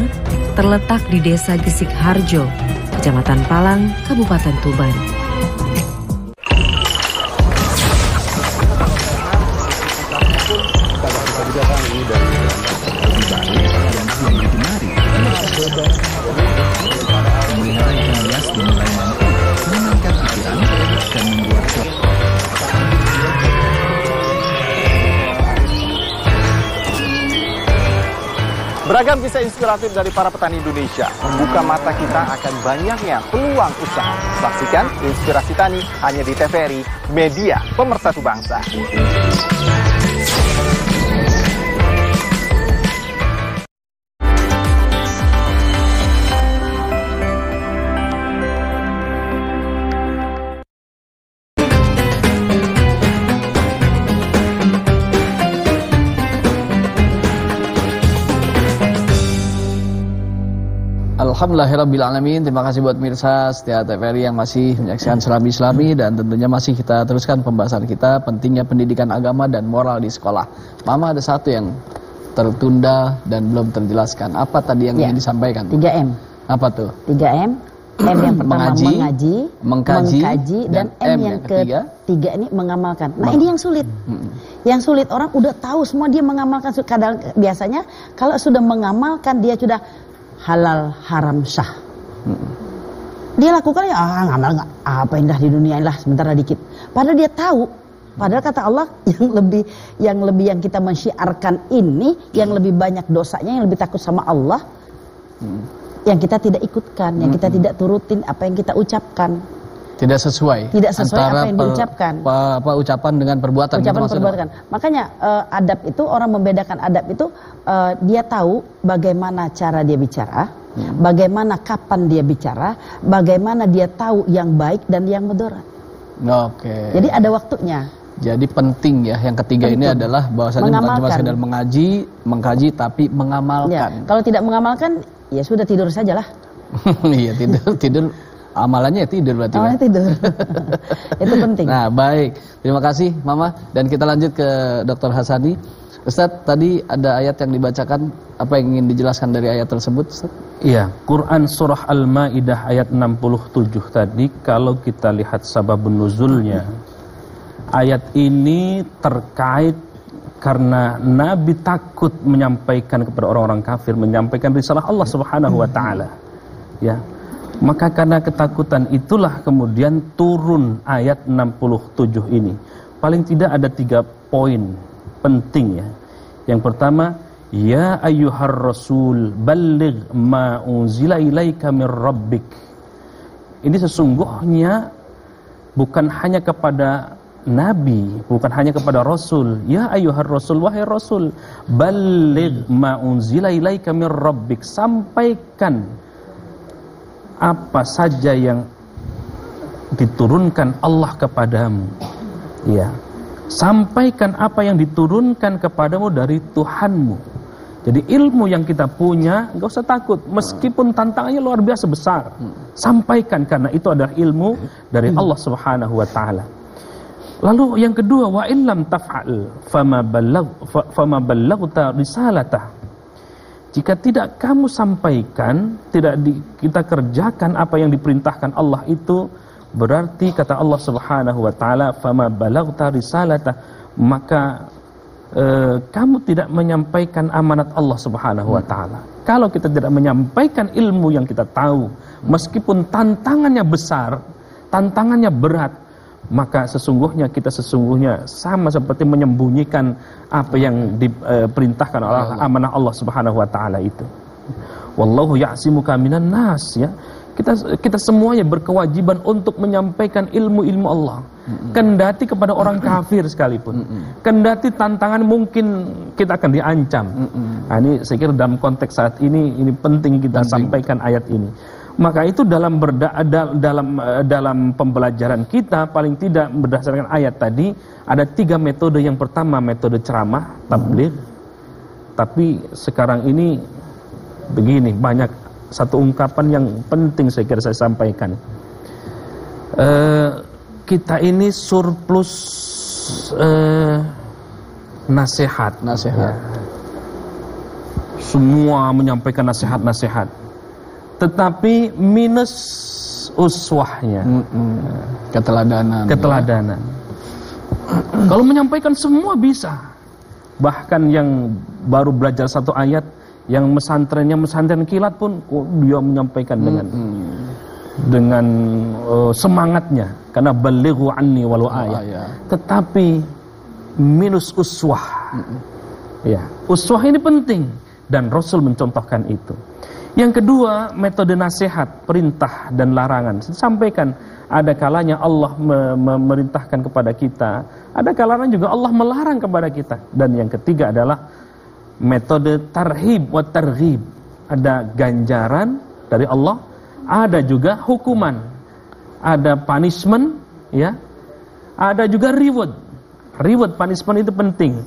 S7: terletak di Desa Gesik Harjo, Kecamatan Palang, Kabupaten Tuban.
S6: Beragam kisah inspiratif dari para petani Indonesia membuka mata kita akan banyaknya peluang usaha. Saksikan Inspirasi Tani hanya di TVRI, media pemersatu bangsa.
S1: Alhamdulillahirrabbilalamin. Terima kasih buat pemirsa setia TVRI yang masih menyaksikan Serambi Islami. Dan tentunya masih kita teruskan pembahasan kita pentingnya pendidikan agama dan moral di sekolah. Mama ada satu yang tertunda dan belum terjelaskan. Apa tadi yang ingin disampaikan?
S13: 3M.
S1: Apa tuh?
S13: 3M. M yang pertama mengkaji, dan M yang ketiga ini mengamalkan. Nah ini yang sulit. Yang sulit, orang udah tahu semua, dia mengamalkan. Kadang biasanya kalau sudah mengamalkan dia sudah halal haram sah. Dia lakukan ya ngamal nggak apa indah di dunia lah sebentar dikit. Padahal dia tahu. Padahal kata Allah yang kita mensyiarkan ini yang lebih banyak dosanya, yang lebih takut sama Allah, yang kita tidak ikutkan, yang kita tidak turutin apa yang kita ucapkan.
S1: Tidak sesuai.
S13: Tidak sesuai
S1: antara
S13: apa yang diucapkan.
S1: Ucapan dengan perbuatan.
S13: Perbuatan. Makanya adab itu, orang membedakan adab itu dia tahu bagaimana cara dia bicara, bagaimana kapan dia bicara, bagaimana dia tahu yang baik dan yang mudarat. Jadi ada waktunya.
S1: Jadi penting ya. Yang ketiga ini adalah bahwasanya bukan cuma sekedar mengkaji tapi mengamalkan.
S13: Ya, kalau tidak mengamalkan ya sudah tidur sajalah.
S1: Iya tidur. Amalannya ya tidur berarti.
S13: Amalannya tidur. Itu penting.
S1: Nah baik, terima kasih Mama. Dan kita lanjut ke Dr. Hasani. Ustadz, tadi ada ayat yang dibacakan. Apa yang ingin dijelaskan dari ayat tersebut, Ustadz?
S5: Iya, Quran Surah Al-Ma'idah ayat 67 tadi. Kalau kita lihat sababun nuzulnya, ayat ini terkait karena Nabi takut menyampaikan kepada orang-orang kafir, menyampaikan risalah Allah Subhanahu wa Ta'ala. Ya. Maka karena ketakutan itulah kemudian turun ayat 67 ini. Paling tidak ada 3 poin penting ya. Yang pertama, ya ayyuhar rasul balligh ma unzila ilaika mir rabbik. Ini sesungguhnya bukan hanya kepada Nabi, bukan hanya kepada Rasul. Ya ayyuhar rasul, wahai Rasul, balligh ma unzila ilaika mir rabbik. Sampaikan apa saja yang diturunkan Allah kepadamu. Ya. Sampaikan apa yang diturunkan kepadamu dari Tuhanmu. Jadi ilmu yang kita punya nggak usah takut, meskipun tantangannya luar biasa besar, sampaikan karena itu adalah ilmu dari Allah Subhanahu wa taala. Lalu yang kedua, wa in lam taf'al fama ballaghta risalatah. Jika tidak kamu sampaikan, tidak kita kerjakan apa yang diperintahkan Allah itu, berarti kata Allah Subhanahu wa taala, fama ballaghta risalatah, maka kamu tidak menyampaikan amanat Allah Subhanahu wa taala. Kalau kita tidak menyampaikan ilmu yang kita tahu, meskipun tantangannya besar, tantangannya berat, maka sesungguhnya kita sama seperti menyembunyikan apa yang diperintahkan oleh amanah Allah Subhanahu wa taala itu. Wallahu ya'simuka minan nas, ya. Kita semuanya berkewajiban untuk menyampaikan ilmu-ilmu Allah. Kendati kepada orang kafir sekalipun. Kendati tantangan mungkin kita akan diancam. Nah, ini saya kira dalam konteks saat ini penting kita sampaikan ayat ini. Maka itu dalam pembelajaran kita, paling tidak berdasarkan ayat tadi, ada 3 metode. Yang pertama metode ceramah, tabligh. Tapi sekarang ini begini, banyak satu ungkapan yang penting saya kira saya sampaikan. Kita ini surplus nasihat. Ya. Semua menyampaikan nasihat-nasihat, tetapi minus uswahnya, keteladanan. Kalau menyampaikan semua bisa, bahkan yang baru belajar satu ayat, yang mesantren kilat pun dia menyampaikan dengan semangatnya, karena balighu anni walau ayat. Tetapi minus uswah. Ya, uswah ini penting dan Rasul mencontohkan itu. Yang kedua, metode nasihat, perintah dan larangan. Sampaikan, ada kalanya Allah memerintahkan kepada kita, ada kalanya juga Allah melarang kepada kita. Dan yang ketiga adalah metode tarhib wa targhib. Ada ganjaran dari Allah, ada juga hukuman, ada punishment, ya, ada juga reward. Reward, punishment itu penting.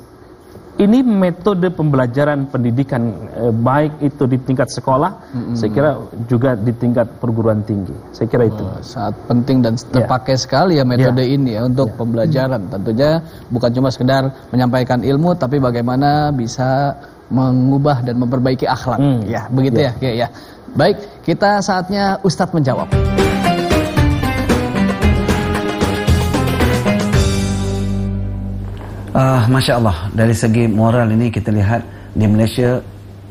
S5: Ini metode pembelajaran pendidikan, baik itu di tingkat sekolah, saya kira juga di tingkat perguruan tinggi. Saya kira itu
S1: sangat penting dan terpakai sekali ya metode ini ya untuk pembelajaran. Tentunya bukan cuma sekedar menyampaikan ilmu, tapi bagaimana bisa mengubah dan memperbaiki akhlak. Ya, begitu ya. Ya. Baik, kita saatnya Ustadz menjawab.
S17: Masya Allah, dari segi moral ini kita lihat di Malaysia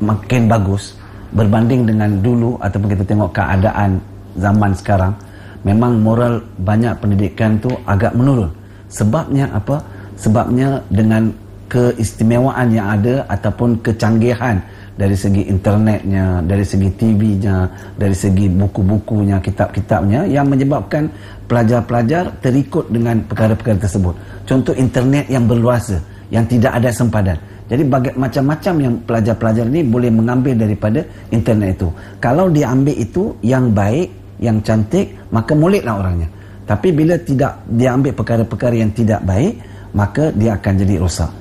S17: makin bagus berbanding dengan dulu, ataupun kita tengok keadaan zaman sekarang. Memang moral banyak pendidikan tu agak menurun. Sebabnya apa? Sebabnya dengan keistimewaan yang ada ataupun kecanggihan dari segi internetnya, dari segi TV-nya, dari segi buku-bukunya, kitab-kitabnya, yang menyebabkan pelajar-pelajar terikut dengan perkara-perkara tersebut. Contoh internet yang berluasa, yang tidak ada sempadan. Jadi macam-macam yang pelajar-pelajar ini boleh mengambil daripada internet itu. Kalau dia ambil itu yang baik, yang cantik, maka moleklah orangnya. Tapi bila tidak dia ambil perkara-perkara yang tidak baik, maka dia akan jadi rosak.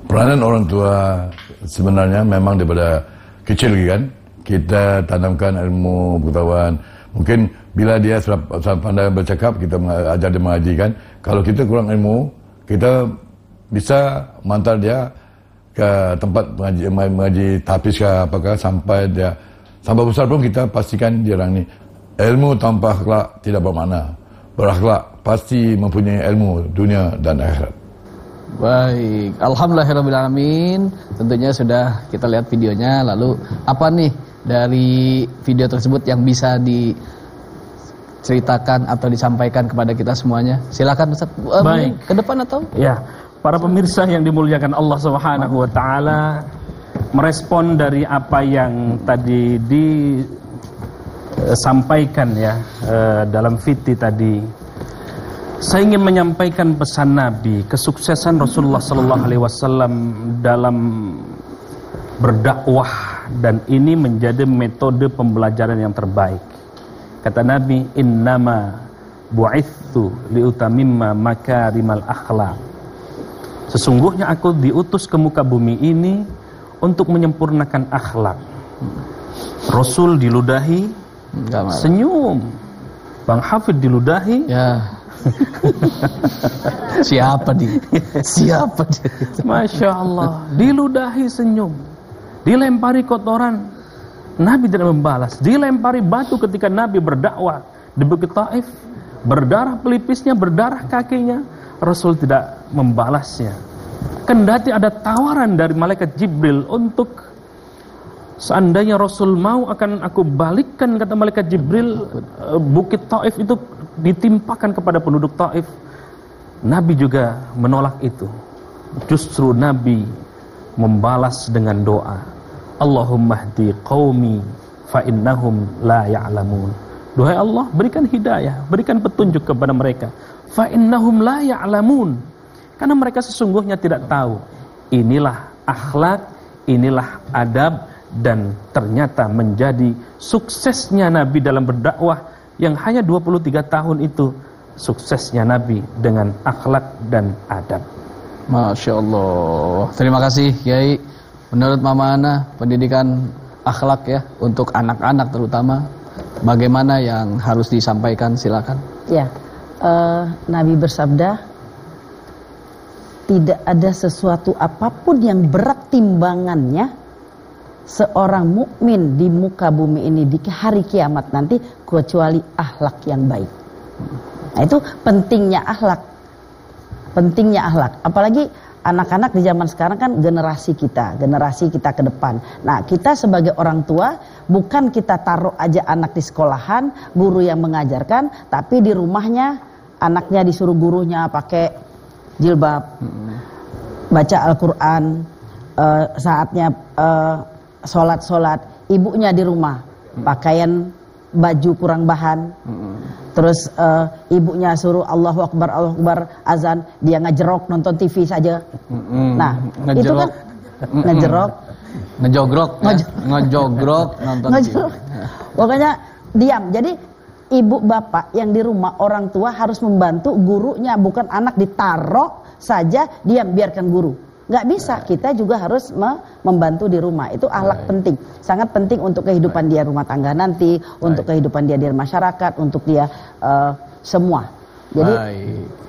S18: Peranan orang tua sebenarnya memang daripada kecil lagi kan, kita tanamkan ilmu pengetahuan. Mungkin bila dia sudah pandai bercakap, kita ajar dia mengaji kan. Kalau kita kurang ilmu, kita bisa hantar dia ke tempat mengaji tapis ke apakah, sampai besar pun kita pastikan dia orang ni ilmu tanpa akhlak tidak bermakna. Berakhlak pasti mempunyai ilmu dunia dan akhirat.
S1: Baik, alhamdulillahirrahmanirrahim. Tentunya sudah kita lihat videonya. Lalu apa nih dari video tersebut yang bisa diceritakan atau disampaikan kepada kita semuanya? Silakan Ustaz. Baik, ke depan atau?
S5: Ya, para pemirsa yang dimuliakan Allah Subhanahu wa taala, merespon dari apa yang tadi disampaikan ya dalam fiti tadi. Saya ingin menyampaikan pesan Nabi, kesuksesan Rasulullah sallallahu alaihi wasallam dalam berdakwah, dan ini menjadi metode pembelajaran yang terbaik. Kata Nabi, innama bu'ithu liutamimma makarimal akhlaq. Sesungguhnya aku diutus ke muka bumi ini untuk menyempurnakan akhlak. Rasul diludahi senyum, Bang Hafid diludahi
S1: Siapa dia? Siapa dia?
S5: Masya Allah, diludahi senyum, dilempari kotoran, Nabi tidak membalas. Dilempari batu ketika Nabi berdakwah di Bukit Taif, berdarah pelipisnya, berdarah kakinya, Rasul tidak membalasnya. Kendati ada tawaran dari malaikat Jibril untuk seandainya Rasul mau akan aku balikkan, kata malaikat Jibril, Bukit Taif itu ditimpakan kepada penduduk Taif. Nabi juga menolak itu. Justru Nabi membalas dengan doa, Allahumma hdi qaumi fa innahum la ya'lamun. Duhai Allah, berikan hidayah, berikan petunjuk kepada mereka. Fa innahum la ya'lamun. Karena mereka sesungguhnya tidak tahu. Inilah akhlak, inilah adab, dan ternyata menjadi suksesnya Nabi dalam berdakwah yang hanya 23 tahun itu, suksesnya Nabi dengan akhlak dan adab.
S1: Masya Allah. Terima kasih Kiai. Menurut Mama Ana, pendidikan akhlak ya untuk anak-anak terutama, bagaimana yang harus disampaikan? Silakan.
S13: Ya, Nabi bersabda, tidak ada sesuatu apapun yang berat timbangannya seorang mukmin di muka bumi ini di hari kiamat nanti kecuali akhlak yang baik. Nah, itu pentingnya akhlak. Pentingnya akhlak. Apalagi anak-anak di zaman sekarang kan generasi kita ke depan. Nah, kita sebagai orang tua bukan kita taruh aja anak di sekolahan, guru yang mengajarkan, tapi di rumahnya anaknya disuruh gurunya pakai jilbab, baca Al-Quran, saatnya sholat, ibunya di rumah pakaian baju kurang bahan, terus ibunya suruh Allahu Akbar, Allahu Akbar, azan, dia ngejerok nonton TV saja. Nah, itu kan ngejogrok nonton TV. Pokoknya diam. Jadi ibu bapak yang di rumah, orang tua harus membantu gurunya, bukan anak ditaruh saja diam biarkan guru. Nggak bisa, kita juga harus membantu di rumah. Itu akhlak penting, sangat penting untuk kehidupan dia rumah tangga nanti, untuk kehidupan dia di masyarakat, untuk dia semua. Jadi,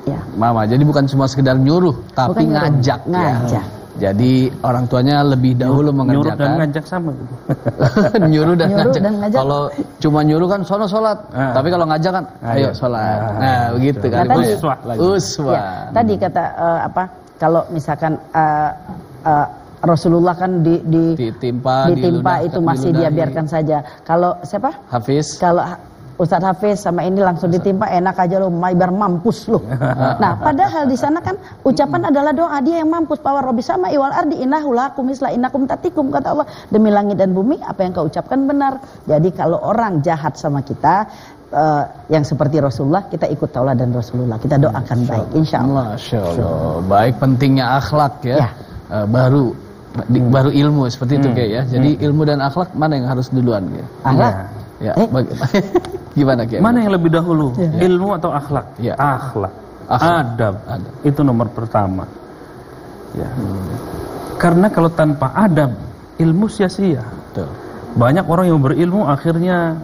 S1: ya. Mama, jadi bukan cuma sekedar nyuruh, tapi ngajak. Ya. Jadi orang tuanya lebih dahulu mengerjakan.
S5: Nyuruh dan ngajak sama gitu.
S1: Nyuruh dan ngajak. Kalau cuma nyuruh kan sono sholat, tapi kalau ngajak kan ayo sholat. Nah, begitu kan. Uswah.
S13: Ya, tadi kata kalau misalkan Rasulullah kan ditimpa itu masih dia biarkan saja. Kalau siapa?
S1: Hafiz.
S13: Kalau Ustadz Hafiz sama ini langsung ditimpa, enak aja lo, biar mampus lo. Nah, padahal di sana kan ucapan adalah doa, dia yang mampus. Bahwa Robbi sama iwal ardi innahu lakum misla innakum tatikum, kata Allah, demi langit dan bumi apa yang kau ucapkan benar. Jadi kalau orang jahat sama kita, yang seperti Rasulullah, kita ikut tauladan Rasulullah, kita doakan baik, insya Allah.
S1: Masya Allah. Baik, pentingnya akhlak ya. Baru ilmu seperti itu kayak ya. Jadi ilmu dan akhlak mana yang harus duluan ya?
S13: Akhlak.
S1: Ya. Gimana kayak?
S5: Mana yang lebih dahulu? Ilmu atau akhlak?
S1: Ya.
S5: Akhlak. Adab. Itu nomor pertama. Ya. Karena kalau tanpa adab, ilmu sia-sia. Banyak orang yang berilmu akhirnya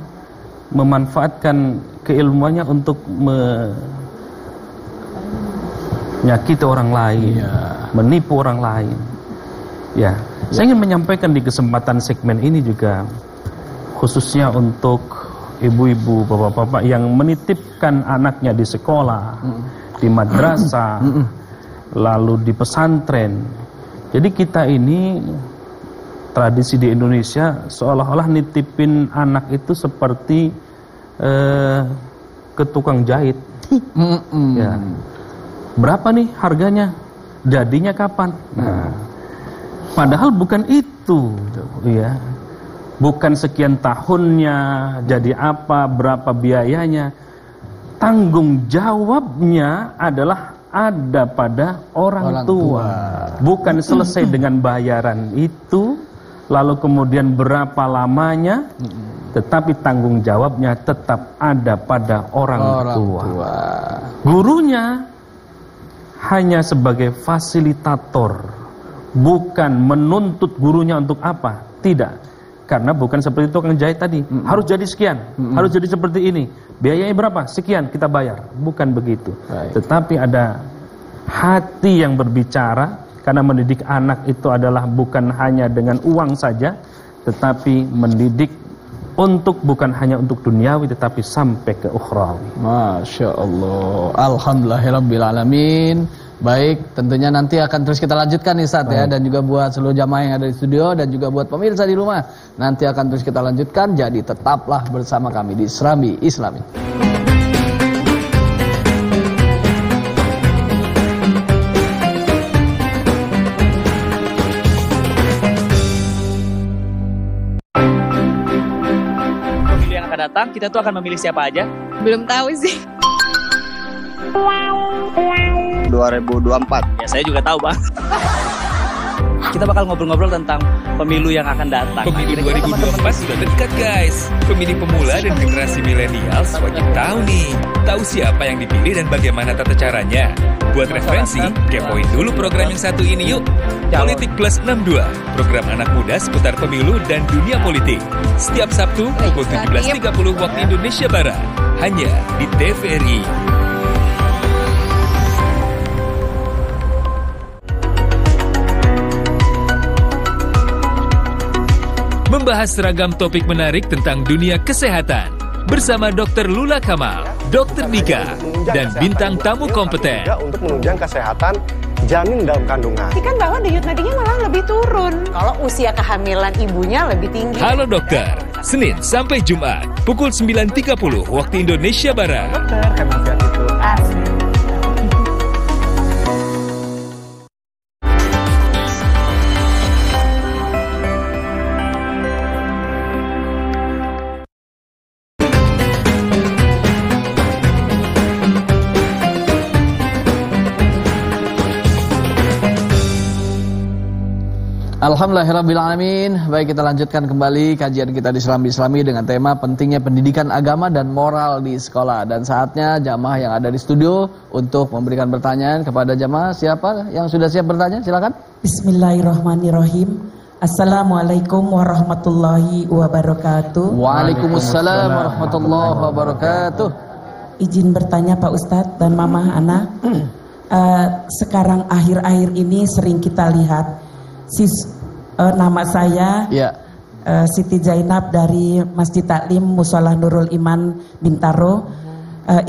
S5: memanfaatkan keilmuannya untuk menyakiti orang lain, menipu orang lain. Ya, saya ingin menyampaikan di kesempatan segmen ini juga, khususnya untuk ibu-ibu, bapak-bapak yang menitipkan anaknya di sekolah, di madrasah, lalu di pesantren. Jadi kita ini tradisi di Indonesia seolah-olah nitipin anak itu seperti ke tukang jahit. Ya. Berapa nih harganya? Jadinya kapan? Nah, padahal bukan itu, ya. Bukan sekian tahunnya, jadi apa, berapa biayanya. Tanggung jawabnya adalah ada pada orang tua. Bukan selesai dengan bayaran itu, lalu kemudian berapa lamanya, tetapi tanggung jawabnya tetap ada pada orang tua. Gurunya hanya sebagai fasilitator bukan menuntut gurunya untuk apa, tidak. Karena bukan seperti tukang jahit tadi, harus jadi sekian, harus jadi seperti ini. Biayanya berapa? Sekian, kita bayar. Bukan begitu. Tetapi ada hati yang berbicara, karena mendidik anak itu adalah bukan hanya dengan uang saja, tetapi mendidik untuk bukan hanya untuk duniawi, tetapi sampai ke ukhrawi.
S1: Masya Allah, alhamdulillahirrabbilalamin. Baik, tentunya nanti akan terus kita lanjutkan nih Ustaz ya, dan juga buat seluruh jamaah yang ada di studio dan juga buat pemirsa di rumah, nanti akan terus kita lanjutkan. Jadi tetaplah bersama kami di Serambi Islami.
S19: Pemilu yang akan datang, kita tuh akan memilih siapa aja?
S20: Belum tahu sih.
S19: 2024. Ya, saya juga tahu, Bang. Kita bakal ngobrol-ngobrol tentang pemilu yang akan datang.
S8: Pemilu 2024 sudah dekat, guys. Pemilih pemula dan generasi milenial wajib tahu nih. Tahu siapa yang dipilih dan bagaimana tata caranya. Buat referensi, kepoin dulu program yang satu ini yuk. Politik Plus 62, program anak muda seputar pemilu dan dunia politik. Setiap Sabtu pukul 17.30 waktu Indonesia Barat. Hanya di TVRI. Membahas seragam topik menarik tentang dunia kesehatan bersama Dr. Lula Kamal, Dr. Dika, dan bintang tamu kompeten.
S12: Untuk menunjang kesehatan janin dalam kandungan.
S21: Kan bahwa denyut nadinya malah lebih turun. Kalau usia kehamilan ibunya lebih tinggi.
S8: Halo dokter, Senin sampai Jumat pukul 9.30 waktu Indonesia Barat.
S12: Dokter, kan itu asli.
S1: Alhamdulillahirrabbilalamin. Baik, kita lanjutkan kembali kajian kita di Serambi Islami dengan tema pentingnya pendidikan agama dan moral di sekolah. Dan saatnya jamaah yang ada di studio untuk memberikan pertanyaan kepada jamaah. Siapa yang sudah siap bertanya? Silakan.
S22: Bismillahirrahmanirrahim. Assalamualaikum warahmatullahi wabarakatuh.
S1: Waalaikumsalam warahmatullahi wabarakatuh.
S22: Izin bertanya Pak Ustadz dan Mama Ana. Sekarang akhir-akhir ini sering kita lihat nama saya Siti Zainab dari Masjid Taklim Musholah Nurul Iman Bintaro.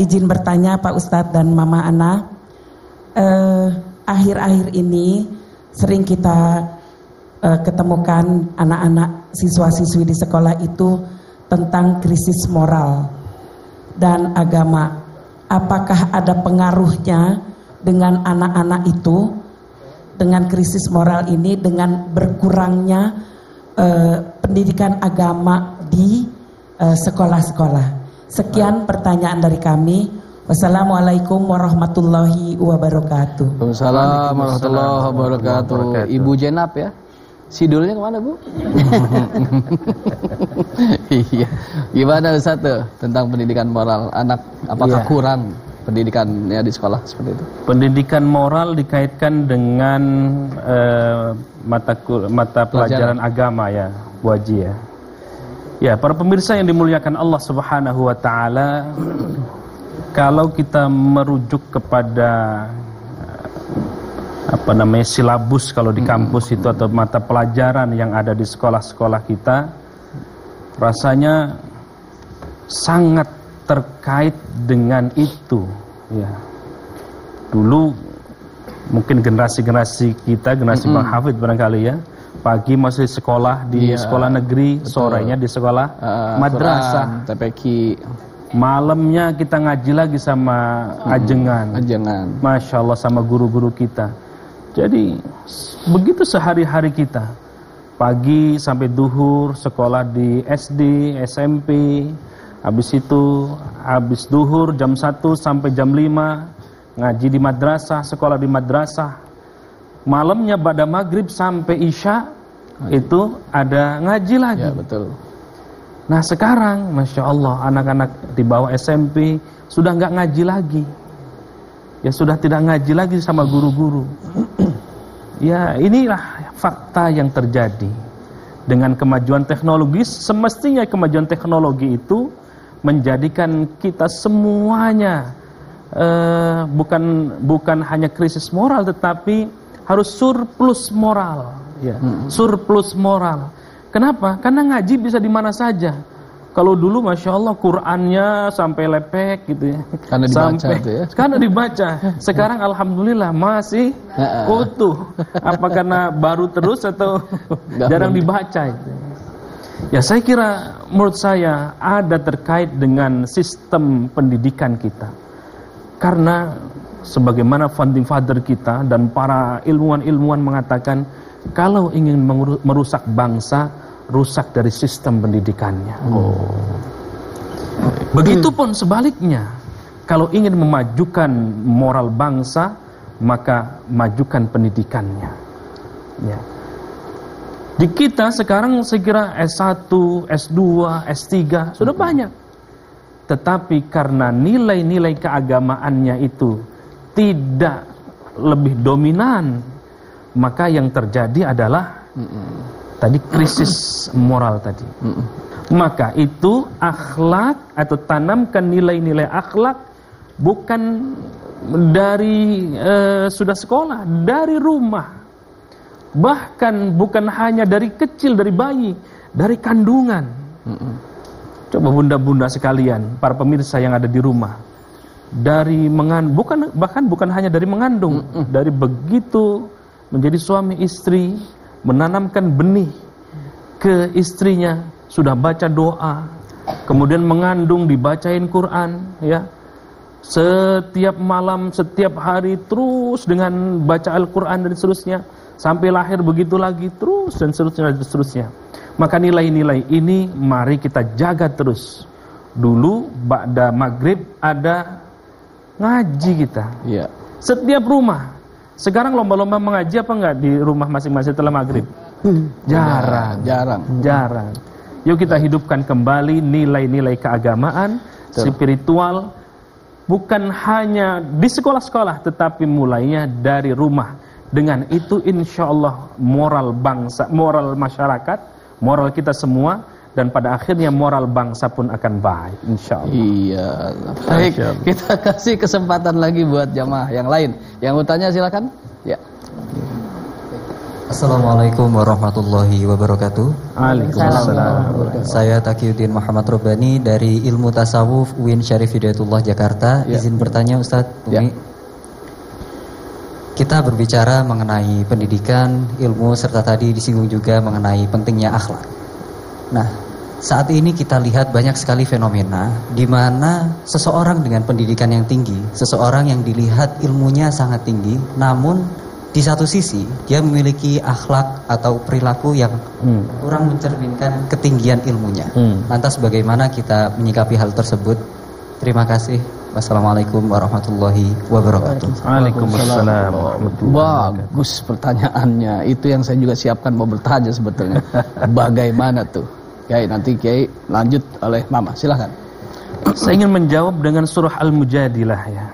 S22: Izin bertanya Pak Ustadz dan Mama Ana, akhir-akhir ini sering kita ketemukan anak-anak siswa-siswi di sekolah itu tentang krisis moral dan agama. Apakah ada pengaruhnya dengan anak-anak itu, dengan krisis moral ini, dengan berkurangnya pendidikan agama di sekolah-sekolah? Sekian pertanyaan dari kami. Wassalamualaikum warahmatullahi wabarakatuh.
S1: Waalaikumsalam warahmatullahi wabarakatuh. Ibu Jenab ya. Sidulnya kemana Bu? Iya. Gimana Ustaz tuh tentang pendidikan moral anak? Apakah kurang pendidikannya di sekolah seperti itu?
S5: Pendidikan moral dikaitkan dengan mata pelajaran agama ya, Bu Haji ya. Ya, para pemirsa yang dimuliakan Allah Subhanahu wa taala, kalau kita merujuk kepada silabus kalau di kampus itu atau mata pelajaran yang ada di sekolah-sekolah kita, rasanya sangat terkait dengan itu ya. Dulu mungkin generasi kita, generasi Bang Hafid barangkali ya, pagi masih sekolah di sekolah negeri, sorenya di sekolah madrasah,
S1: TPQ.
S5: Malamnya kita ngaji lagi sama ajengan. Masya Allah, sama guru-guru kita. Jadi begitu sehari-hari kita. Pagi sampai duhur sekolah di SD, SMP. Habis itu, habis duhur jam 1 sampai jam 5 ngaji di madrasah, sekolah di madrasah. Malamnya pada maghrib sampai isya itu ada ngaji lagi.
S1: Ya, betul.
S5: Nah sekarang, Masya Allah, anak-anak di bawah SMP sudah nggak ngaji lagi. Ya sudah tidak ngaji lagi sama guru-guru. Ya inilah fakta yang terjadi. Dengan kemajuan teknologi, semestinya kemajuan teknologi itu menjadikan kita semuanya bukan hanya krisis moral, tetapi harus surplus moral, ya. Surplus moral. Kenapa? Karena ngaji bisa di mana saja. Kalau dulu Masya Allah Qurannya sampai lepek gitu ya.
S1: Karena dibaca itu ya.
S5: Karena dibaca. Sekarang Alhamdulillah masih utuh. Apa karena baru terus atau jarang dibaca itu? Ya saya kira menurut saya ada terkait dengan sistem pendidikan kita. Karena sebagaimana founding father kita dan para ilmuwan-ilmuwan mengatakan, kalau ingin merusak bangsa, rusak dari sistem pendidikannya. Begitupun sebaliknya, kalau ingin memajukan moral bangsa, maka majukan pendidikannya. Ya. Di kita sekarang saya kira S1, S2, S3 sudah banyak. Tetapi karena nilai-nilai keagamaannya itu tidak lebih dominan, maka yang terjadi adalah tadi krisis moral tadi. Maka itu akhlak atau tanamkan nilai-nilai akhlak bukan dari sudah sekolah, dari rumah. Bahkan bukan hanya dari kecil, dari bayi, dari kandungan. Coba bunda-bunda sekalian, para pemirsa yang ada di rumah, dari bukan hanya dari mengandung, dari begitu menjadi suami istri, menanamkan benih ke istrinya, sudah baca doa, kemudian mengandung, dibacain Quran, ya, setiap malam, setiap hari terus dengan baca Al-Quran dan seterusnya, sampai lahir begitu lagi terus dan seterusnya. Maka nilai-nilai ini mari kita jaga terus. Dulu ba'da maghrib ada ngaji kita, ya. Setiap rumah. Sekarang lomba-lomba mengaji apa enggak di rumah masing-masing setelah maghrib? Jarang. Yuk kita hidupkan kembali nilai-nilai keagamaan, spiritual, bukan hanya di sekolah-sekolah, tetapi mulainya dari rumah. Dengan itu insya Allah moral bangsa, moral masyarakat, moral kita semua, dan pada akhirnya moral bangsa pun akan baik insya Allah.
S1: Iya. Baik, kita kasih kesempatan lagi buat jamaah yang lain. Yang mau tanya silakan. Ya.
S2: Assalamualaikum warahmatullahi wabarakatuh.
S5: Waalaikumsalam.
S2: Saya Taqiyuddin Muhammad Robani dari Ilmu Tasawuf UIN Syarif Hidayatullah Jakarta. Izin bertanya Ustadz Umi. Kita berbicara mengenai pendidikan, ilmu, serta tadi disinggung juga mengenai pentingnya akhlak. Nah, saat ini kita lihat banyak sekali fenomena di mana seseorang dengan pendidikan yang tinggi, seseorang yang dilihat ilmunya sangat tinggi, namun di satu sisi dia memiliki akhlak atau perilaku yang kurang mencerminkan ketinggian ilmunya. Lantas bagaimana kita menyikapi hal tersebut? Terima kasih. Wassalamualaikum warahmatullahi wabarakatuh.
S5: Waalaikumsalam warahmatullahi wabarakatuh.
S1: Bagus pertanyaannya. Itu yang saya juga siapkan mau bertanya sebetulnya. Bagaimana tuh? Kiai, nanti Kiai lanjut oleh Mama. Silahkan.
S5: Saya ingin menjawab dengan surah Al-Mujadilah ya.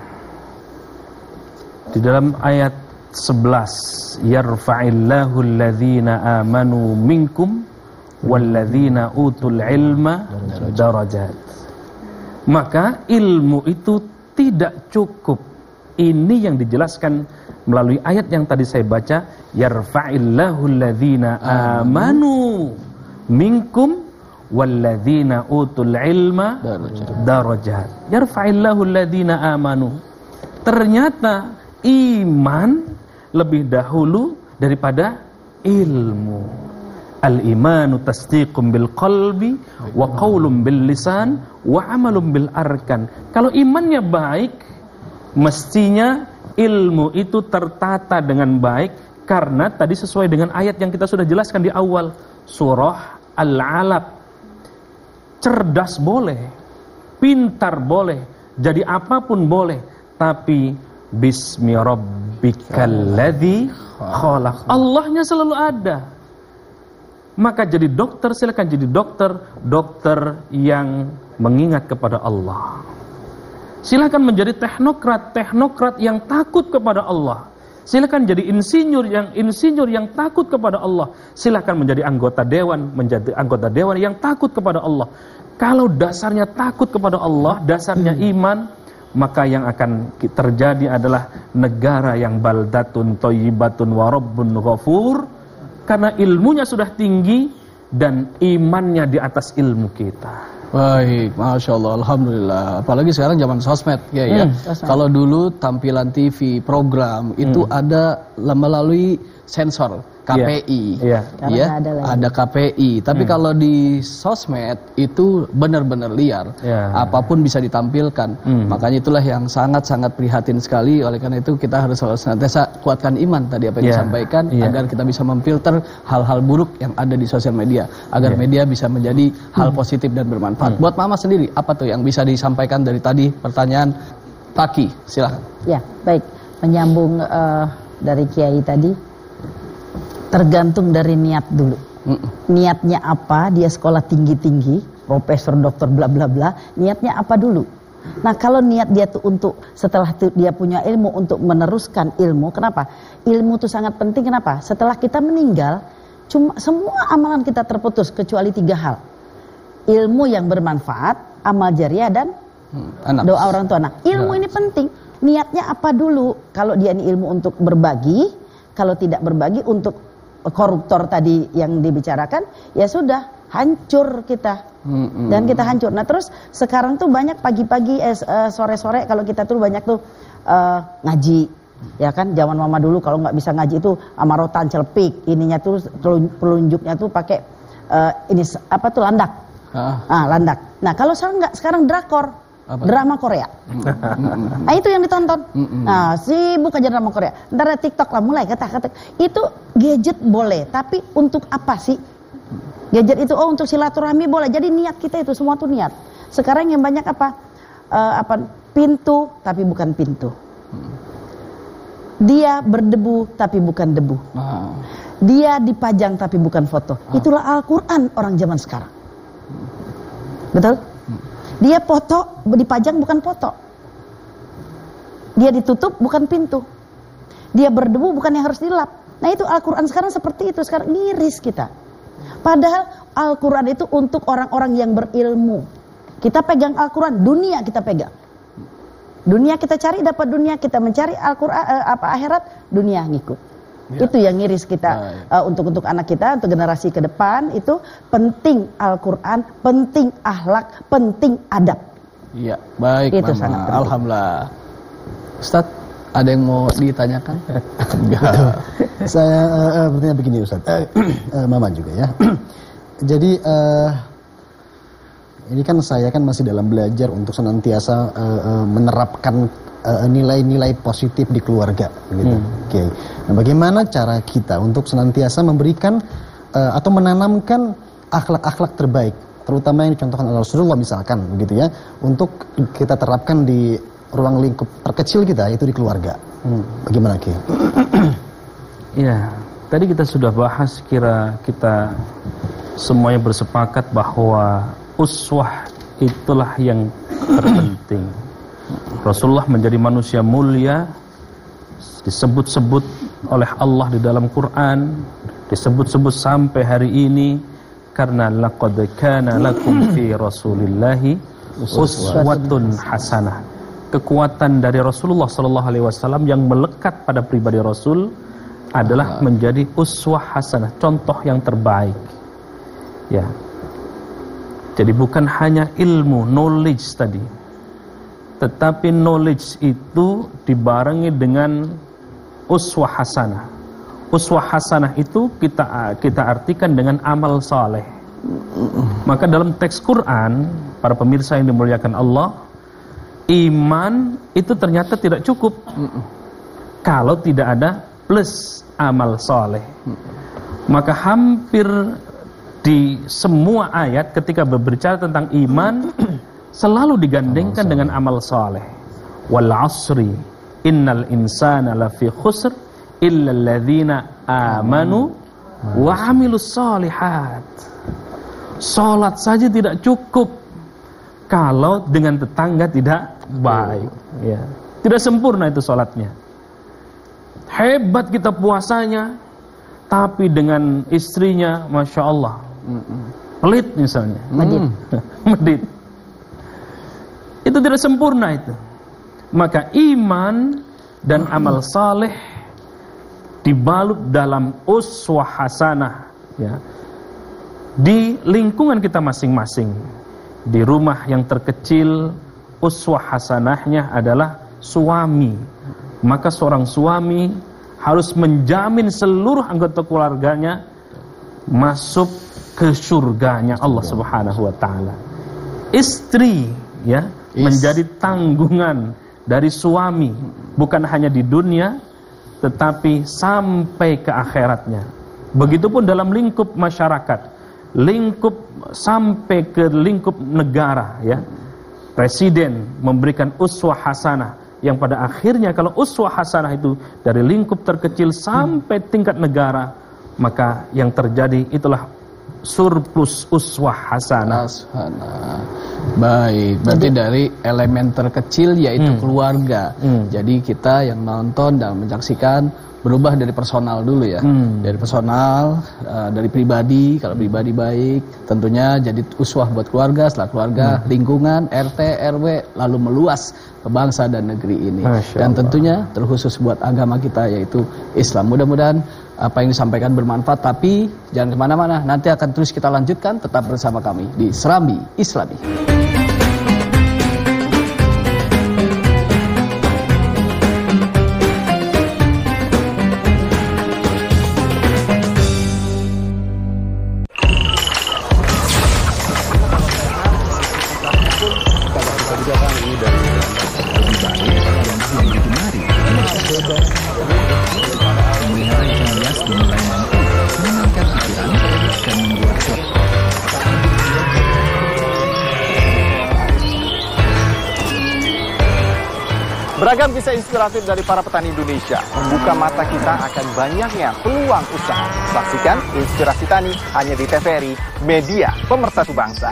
S5: Di dalam ayat 11, yarfa'illahu alladhina amanu minkum walladhina utul ilma darajat. Maka ilmu itu tidak cukup. Ini yang dijelaskan melalui ayat yang tadi saya baca, yarfa'illahu alladhina amanu minkum walladzina utul ilma darajat. Yarfa'illahu alladhina amanu. Ternyata iman lebih dahulu daripada ilmu. Al-imanu tasdiqum bil qalbi wa qaulum bil lisan wa amalum bil arkan. Kalau imannya baik, mestinya ilmu itu tertata dengan baik, karena tadi sesuai dengan ayat yang kita sudah jelaskan di awal surah Al-Alaq. Cerdas boleh, pintar boleh, jadi apapun boleh, tapi bismi rabbikal ladzi khalaq. Allahnya selalu ada. Maka jadi dokter, silakan jadi dokter yang mengingat kepada Allah. Silakan menjadi teknokrat yang takut kepada Allah. Silakan jadi insinyur yang takut kepada Allah. Silakan menjadi anggota dewan yang takut kepada Allah. Kalau dasarnya takut kepada Allah, dasarnya iman, maka yang akan terjadi adalah negara yang baldatun thayyibatun wa rabbun ghafur, karena ilmunya sudah tinggi dan imannya di atas ilmu kita.
S1: Baik, Masya Allah, Alhamdulillah. Apalagi sekarang zaman sosmed, ya. Kalau dulu tampilan TV, program, itu ada melalui sensor, KPI, ada KPI. Tapi kalau di sosmed itu benar-benar liar, apapun bisa ditampilkan. Makanya itulah yang sangat-sangat prihatin sekali. Oleh karena itu kita harus selalu senantiasa kuatkan iman tadi apa yang disampaikan, agar kita bisa memfilter hal-hal buruk yang ada di sosial media, agar media bisa menjadi hal positif dan bermanfaat. Buat Mama sendiri, apa tuh yang bisa disampaikan dari tadi pertanyaan Paki? Silahkan.
S13: Ya, baik. Menyambung dari Kiai tadi, tergantung dari niat dulu. Niatnya apa? Dia sekolah tinggi-tinggi, profesor, doktor, bla bla bla. Niatnya apa dulu? Nah, kalau niat dia tuh untuk setelah dia punya ilmu untuk meneruskan ilmu, kenapa? Ilmu itu sangat penting. Kenapa? Setelah kita meninggal, semua amalan kita terputus kecuali 3 hal. Ilmu yang bermanfaat, amal jariah, dan doa orang tua. Nah, ilmu ini penting. Niatnya apa dulu? Kalau dia ini ilmu untuk berbagi, kalau tidak berbagi untuk koruptor tadi yang dibicarakan, ya sudah, hancur kita. Dan kita hancur. Nah, terus sekarang tuh banyak pagi-pagi, sore-sore kalau kita tuh banyak tuh ngaji. Ya kan, zaman Mama dulu kalau nggak bisa ngaji itu amarotan, celpik, ininya tuh pelunjuknya tuh pakai ini apa tuh, landak. Landak. Nah, kalau sekarang drakor, drama Korea. Nah, itu yang ditonton. Nah, sibuk aja drama Korea. Ntar TikTok lah mulai kata-kata. Itu gadget boleh, tapi untuk apa sih? Gadget itu untuk silaturahmi boleh. Jadi niat kita itu semua tuh niat. Sekarang yang banyak apa? Pintu tapi bukan pintu. Dia berdebu tapi bukan debu. Dia dipajang tapi bukan foto. Itulah Al-Quran orang zaman sekarang. Betul? Dia foto, dipajang bukan foto. Dia ditutup bukan pintu. Dia berdebu bukan yang harus dilap. Nah, itu Al-Quran sekarang seperti itu. Sekarang miris kita. Padahal Al-Quran itu untuk orang-orang yang berilmu. Kita pegang Al-Quran, dunia kita pegang. Dunia kita cari, dapat dunia. Kita mencari Al-Quran, akhirat, dunia ngikut. Itu yang ngiris kita untuk anak kita, untuk generasi ke depan. Itu penting Al-Quran, penting akhlak, penting adab.
S1: Iya, baik itu Mama. Alhamdulillah. Ustaz, ada yang mau ditanyakan?
S4: Saya bertanya begini Ustaz, Mama juga ya. Jadi ini kan saya kan masih dalam belajar untuk senantiasa menerapkan nilai-nilai positif di keluarga, gitu. Oke. Nah, bagaimana cara kita untuk senantiasa memberikan atau menanamkan akhlak-akhlak terbaik, terutama yang dicontohkan oleh Rasulullah misalkan, begitu ya, untuk kita terapkan di ruang lingkup terkecil kita, yaitu di keluarga. Bagaimana, Ki?
S5: Ya, tadi kita sudah bahas, kira kita semuanya bersepakat bahwa uswah itulah yang terpenting. Rasulullah menjadi manusia mulia, disebut-sebut oleh Allah di dalam Quran, disebut-sebut sampai hari ini, karena laqad kana lakum fi Rasulillahi uswatun hasanah. Kekuatan dari Rasulullah sallallahu alaihi wasallam yang melekat pada pribadi Rasul adalah menjadi uswah hasanah, contoh yang terbaik. Ya. Jadi bukan hanya ilmu, knowledge tadi, tetapi knowledge itu dibarengi dengan uswah hasanah. Uswah hasanah itu kita artikan dengan amal saleh. Maka dalam teks Quran, para pemirsa yang dimuliakan Allah, iman itu ternyata tidak cukup kalau tidak ada plus amal saleh. Maka hampir di semua ayat ketika berbicara tentang iman selalu digandengkan dengan amal saleh. Wal 'asri innal insana lafi khusr illa alladzina amanu wa 'amilus shalihat. Salat saja tidak cukup kalau dengan tetangga tidak baik, ya. Tidak sempurna itu salatnya. hebat kita puasanya, tapi dengan istrinya, Masya Allah, pelit misalnya, medit. Itu tidak sempurna itu. Maka iman dan amal saleh dibalut dalam uswah hasanah, ya, di lingkungan kita masing-masing. Di rumah yang terkecil, uswah hasanahnya adalah suami. Maka seorang suami harus menjamin seluruh anggota keluarganya masuk ke surganya Allah Subhanahu wa taala. Istri, ya, menjadi tanggungan dari suami, bukan hanya di dunia tetapi sampai ke akhiratnya. Begitupun dalam lingkup masyarakat, lingkup sampai ke lingkup negara, ya. Presiden memberikan uswah hasanah yang pada akhirnya kalau uswah hasanah itu dari lingkup terkecil sampai tingkat negara, maka yang terjadi itulah surplus uswah hasanah.
S1: Baik, berarti dari elemen terkecil yaitu keluarga. Jadi kita yang nonton dan menyaksikan berubah dari personal dulu ya, dari personal, dari pribadi. Kalau pribadi baik, tentunya jadi uswah buat keluarga, setelah keluarga, lingkungan, RT, RW, lalu meluas ke bangsa dan negeri ini. Dan tentunya terkhusus buat agama kita yaitu Islam. Mudah-mudahan apa yang disampaikan bermanfaat, tapi jangan kemana-mana, nanti akan terus kita lanjutkan, tetap bersama kami di Serambi Islami.
S6: Beragam kisah inspiratif dari para petani Indonesia membuka mata kita akan banyaknya peluang usaha. Saksikan Inspirasi Tani hanya di TVRI, media pemersatu bangsa.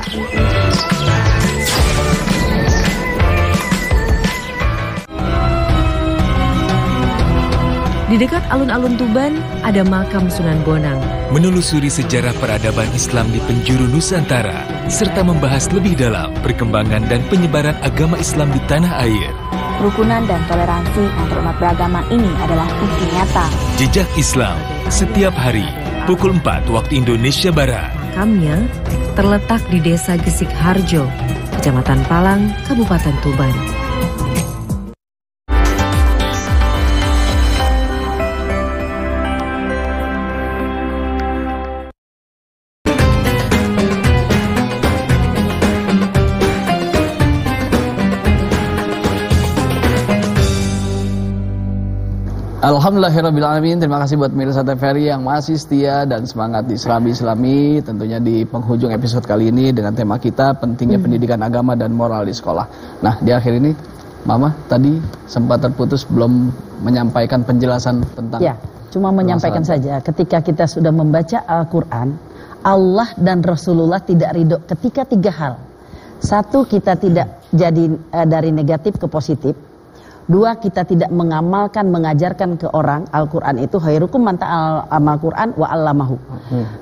S7: Di dekat alun-alun Tuban ada makam Sunan Bonang.
S8: Menelusuri sejarah peradaban Islam di penjuru Nusantara, serta membahas lebih dalam perkembangan dan penyebaran agama Islam di tanah air.
S9: Kerukunan dan toleransi antarumat beragama ini adalah bukti nyata.
S8: Jejak Islam, setiap hari, pukul 4 waktu Indonesia Barat.
S7: Makamnya terletak di Desa Gesik Harjo, Kecamatan Palang, Kabupaten Tuban.
S1: Alhamdulillahirrabbilalamin. Terima kasih buat pemirsa TVRI yang masih setia dan semangat di Serambi Islami. Tentunya di penghujung episode kali ini dengan tema kita pentingnya pendidikan agama dan moral di sekolah. Nah, di akhir ini Mama tadi sempat terputus belum menyampaikan penjelasan tentang.
S13: Ya, cuma menyampaikan saja ketika kita sudah membaca Al-Quran, Allah dan Rasulullah tidak ridho ketika 3 hal. 1, kita tidak jadi dari negatif ke positif. 2, kita tidak mengamalkan, mengajarkan ke orang Al-Quran itu khairukum man ta'allama Al-Quran wa 'allamahu.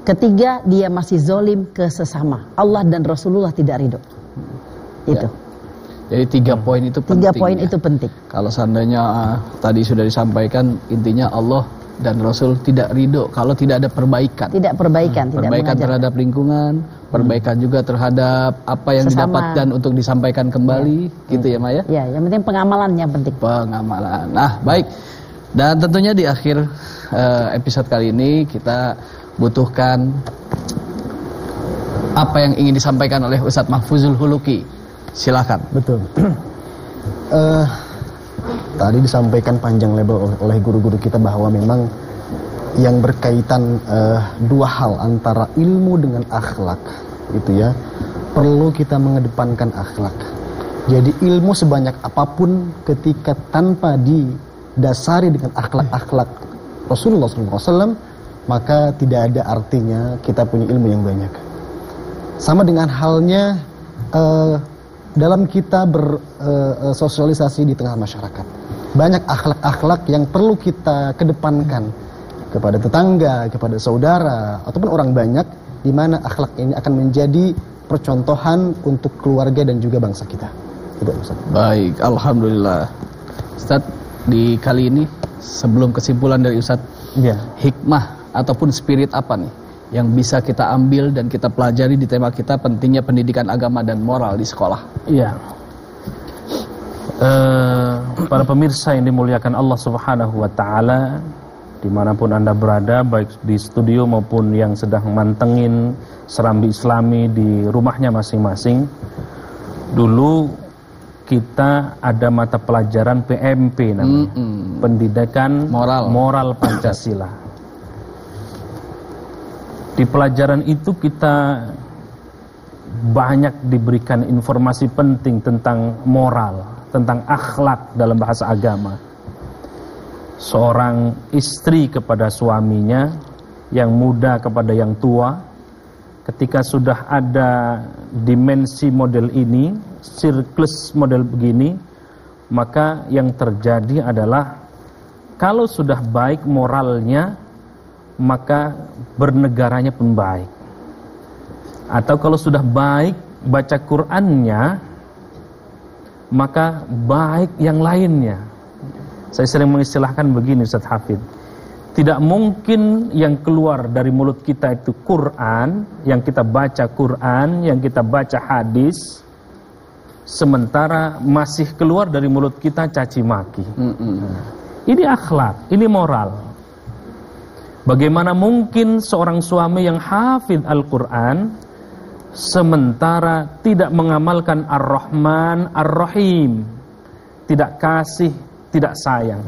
S13: 3, dia masih zolim ke sesama. Allah dan Rasulullah tidak ridho. Itu.
S1: Jadi 3 poin itu penting.
S13: 3 poin itu penting.
S1: Kalau seandainya tadi sudah disampaikan, intinya Allah dan Rasul tidak ridho kalau tidak ada perbaikan.
S13: Tidak perbaikan, tidak
S1: perbaikan terhadap lingkungan, perbaikan juga terhadap apa yang didapatkan untuk disampaikan kembali, gitu ya Maya?
S13: Ya, yang penting pengamalannya penting.
S1: Pengamalan. Nah, baik. Dan tentunya di akhir episode kali ini kita butuhkan apa yang ingin disampaikan oleh Ustadz Mahfuzul Huluki. Silakan.
S4: Betul. Tadi disampaikan panjang lebar oleh guru-guru kita bahwa memang yang berkaitan 2 hal antara ilmu dengan akhlak itu ya, perlu kita mengedepankan akhlak. Jadi ilmu sebanyak apapun ketika tanpa didasari dengan akhlak-akhlak Rasulullah SAW, maka tidak ada artinya kita punya ilmu yang banyak. Sama dengan halnya dalam kita bersosialisasi di tengah masyarakat. banyak akhlak-akhlak yang perlu kita kedepankan kepada tetangga, kepada saudara, ataupun orang banyak, di mana akhlak ini akan menjadi percontohan untuk keluarga dan juga bangsa kita. Itu, Ustaz.
S1: Baik, alhamdulillah. Ustaz, di kali ini sebelum kesimpulan dari Ustaz, hikmah ataupun spirit apa nih yang bisa kita ambil dan kita pelajari di tema kita, pentingnya pendidikan agama dan moral di sekolah?
S5: Iya. Para pemirsa yang dimuliakan Allah Subhanahu wa Ta'ala, dimanapun Anda berada, baik di studio maupun yang sedang mantengin Serambi Islami di rumahnya masing-masing. Dulu kita ada mata pelajaran PMP namanya, pendidikan moral Pancasila. Di pelajaran itu kita banyak diberikan informasi penting tentang moral, tentang akhlak dalam bahasa agama. Seorang istri kepada suaminya, yang muda kepada yang tua, ketika sudah ada dimensi model ini, siklus model begini, maka yang terjadi adalah kalau sudah baik moralnya, maka bernegaranya pun baik. Atau kalau sudah baik baca Qur'annya, maka baik yang lainnya. Saya sering mengistilahkan begini, Ustaz Hafid, tidak mungkin yang keluar dari mulut kita itu Quran, yang kita baca Quran, yang kita baca hadis, sementara masih keluar dari mulut kita caci maki. Ini akhlak, ini moral. Bagaimana mungkin seorang suami yang hafid Al-Quran sementara tidak mengamalkan Ar-Rahman Ar-Rahim, tidak kasih, tidak sayang?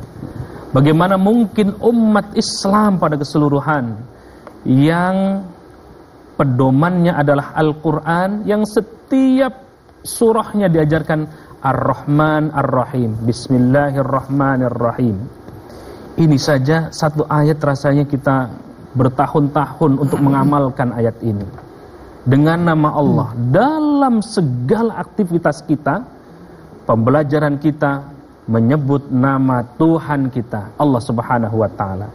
S5: Bagaimana mungkin umat Islam pada keseluruhan yang pedomannya adalah Al-Quran, yang setiap surahnya diajarkan Ar-Rahman Ar-Rahim, Bismillahirrahmanirrahim. Ini saja satu ayat rasanya kita bertahun-tahun untuk mengamalkan ayat ini. Dengan nama Allah dalam segala aktivitas kita, pembelajaran kita menyebut nama Tuhan kita, Allah Subhanahu wa Ta'ala.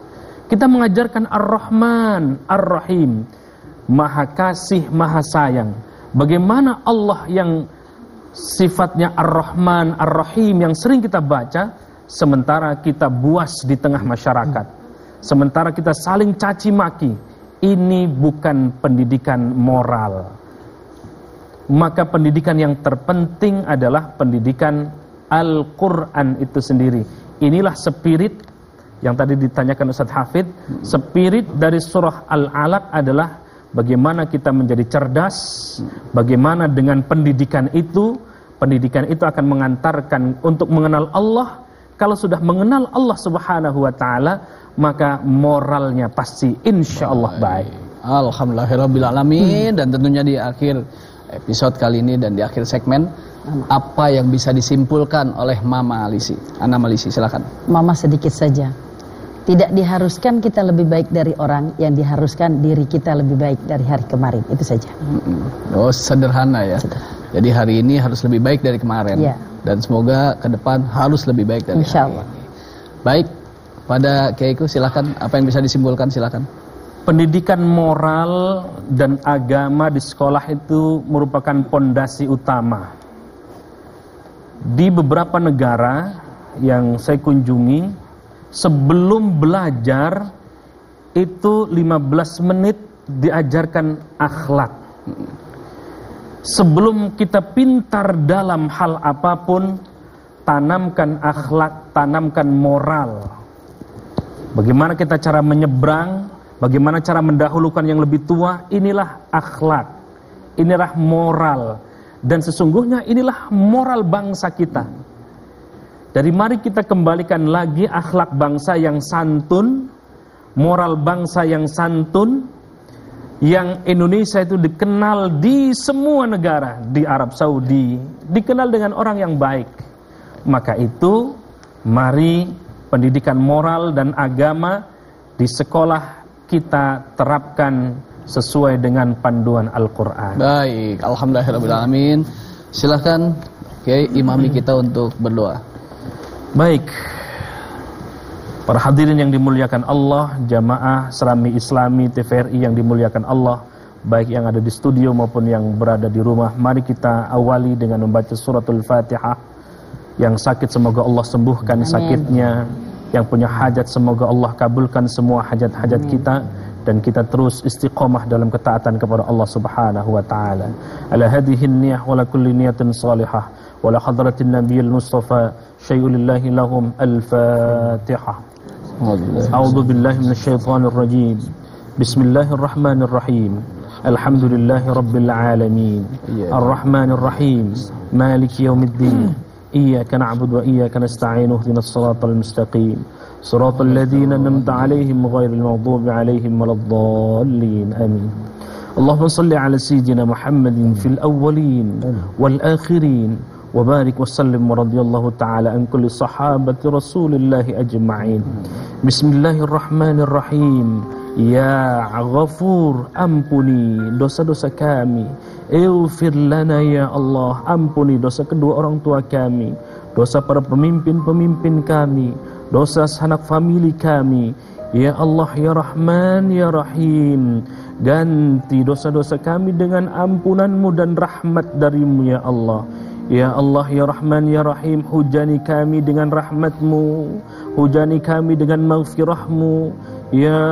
S5: Kita mengajarkan Ar-Rahman Ar-Rahim, Maha Kasih, Maha Sayang. Bagaimana Allah yang sifatnya Ar-Rahman Ar-Rahim yang sering kita baca, sementara kita buas di tengah masyarakat, sementara kita saling caci maki. Ini bukan pendidikan moral. Maka pendidikan yang terpenting adalah pendidikan Al-Quran itu sendiri. Inilah spirit yang tadi ditanyakan Ustaz Hafid. Spirit dari surah Al-Alaq adalah bagaimana kita menjadi cerdas, bagaimana dengan pendidikan itu akan mengantarkan untuk mengenal Allah. Kalau sudah mengenal Allah Subhanahu wa Ta'ala, maka moralnya pasti insya Allah baik.
S1: Alhamdulillahirabbil alamin. Dan tentunya di akhir episode kali ini dan di akhir segmen, apa yang bisa disimpulkan oleh Mama Lisi? Ana Malisi, silakan.
S13: Mama sedikit saja. Tidak diharuskan kita lebih baik dari orang, yang diharuskan diri kita lebih baik dari hari kemarin. Itu saja.
S1: Oh, sederhana ya. Jadi hari ini harus lebih baik dari kemarin.
S13: Ya.
S1: Dan semoga ke depan harus lebih baik dari
S13: Insya
S1: hari
S13: Allah.
S1: ini. Baik, pada Kiaiku silakan, apa yang bisa disimpulkan, silakan.
S5: Pendidikan moral dan agama di sekolah itu merupakan pondasi utama. Di beberapa negara yang saya kunjungi, sebelum belajar itu 15 menit diajarkan akhlak. Sebelum kita pintar dalam hal apapun, tanamkan akhlak, tanamkan moral. Bagaimana kita cara menyeberang, bagaimana cara mendahulukan yang lebih tua, inilah akhlak, inilah moral. Dan sesungguhnya inilah moral bangsa kita. Dari mari kita kembalikan lagi akhlak bangsa yang santun, moral bangsa yang santun, yang Indonesia itu dikenal di semua negara, di Arab Saudi, dikenal dengan orang yang baik. Maka itu, mari pendidikan moral dan agama di sekolah kita terapkan sesuai dengan panduan Al-Quran.
S1: Baik, alhamdulillahirabbil alamin. Silakan Kiai imami kita untuk berdoa.
S5: Baik, para hadirin yang dimuliakan Allah, jamaah Serambi Islami TVRI yang dimuliakan Allah, baik yang ada di studio maupun yang berada di rumah, mari kita awali dengan membaca suratul Fatihah. Yang sakit semoga Allah sembuhkan sakitnya, yang punya hajat semoga Allah kabulkan semua hajat-hajat kita, dan kita terus istiqomah dalam ketaatan kepada Allah Subhanahu wa taala. Ala hadhihi niyyah wa la kulli niyatin salihah wa la hadratin nabiyil mustafa syai'ul lillahi lahum al-Fatihah. A'udzu billahi minasyaitonir rajim. Bismillahirrahmanirrahim. Alhamdulillahi rabbil alamin. Arrahmanir rahim. Maliki yaumiddin. Iyyaka na'budu wa iyyaka nasta'in. Ihdinas siratal mustaqim. Siratal ladzina an'amta 'alaihim ghairil maghdubi 'alaihim waladdallin. Amin. Allahumma shalli 'ala sayyidina Muhammadin fil awwalin wal akhirin wa barik wa sallim wa radiyallahu ta'ala an kulli sahabati Rasulillahi ajma'in. Bismillahirrahmanirrahim. Ya Ghafur, ampuni dosa-dosa kami. Ighfir lana ya Allah, ampuni dosa kedua orang tua kami, dosa para pemimpin-pemimpin kami, dosa sanak famili kami. Ya Allah ya Rahman ya Rahim, ganti dosa-dosa kami dengan ampunanmu dan rahmat darimu ya Allah. Ya Allah ya Rahman ya Rahim, hujani kami dengan rahmatmu, hujani kami dengan maghfirahmu. Ya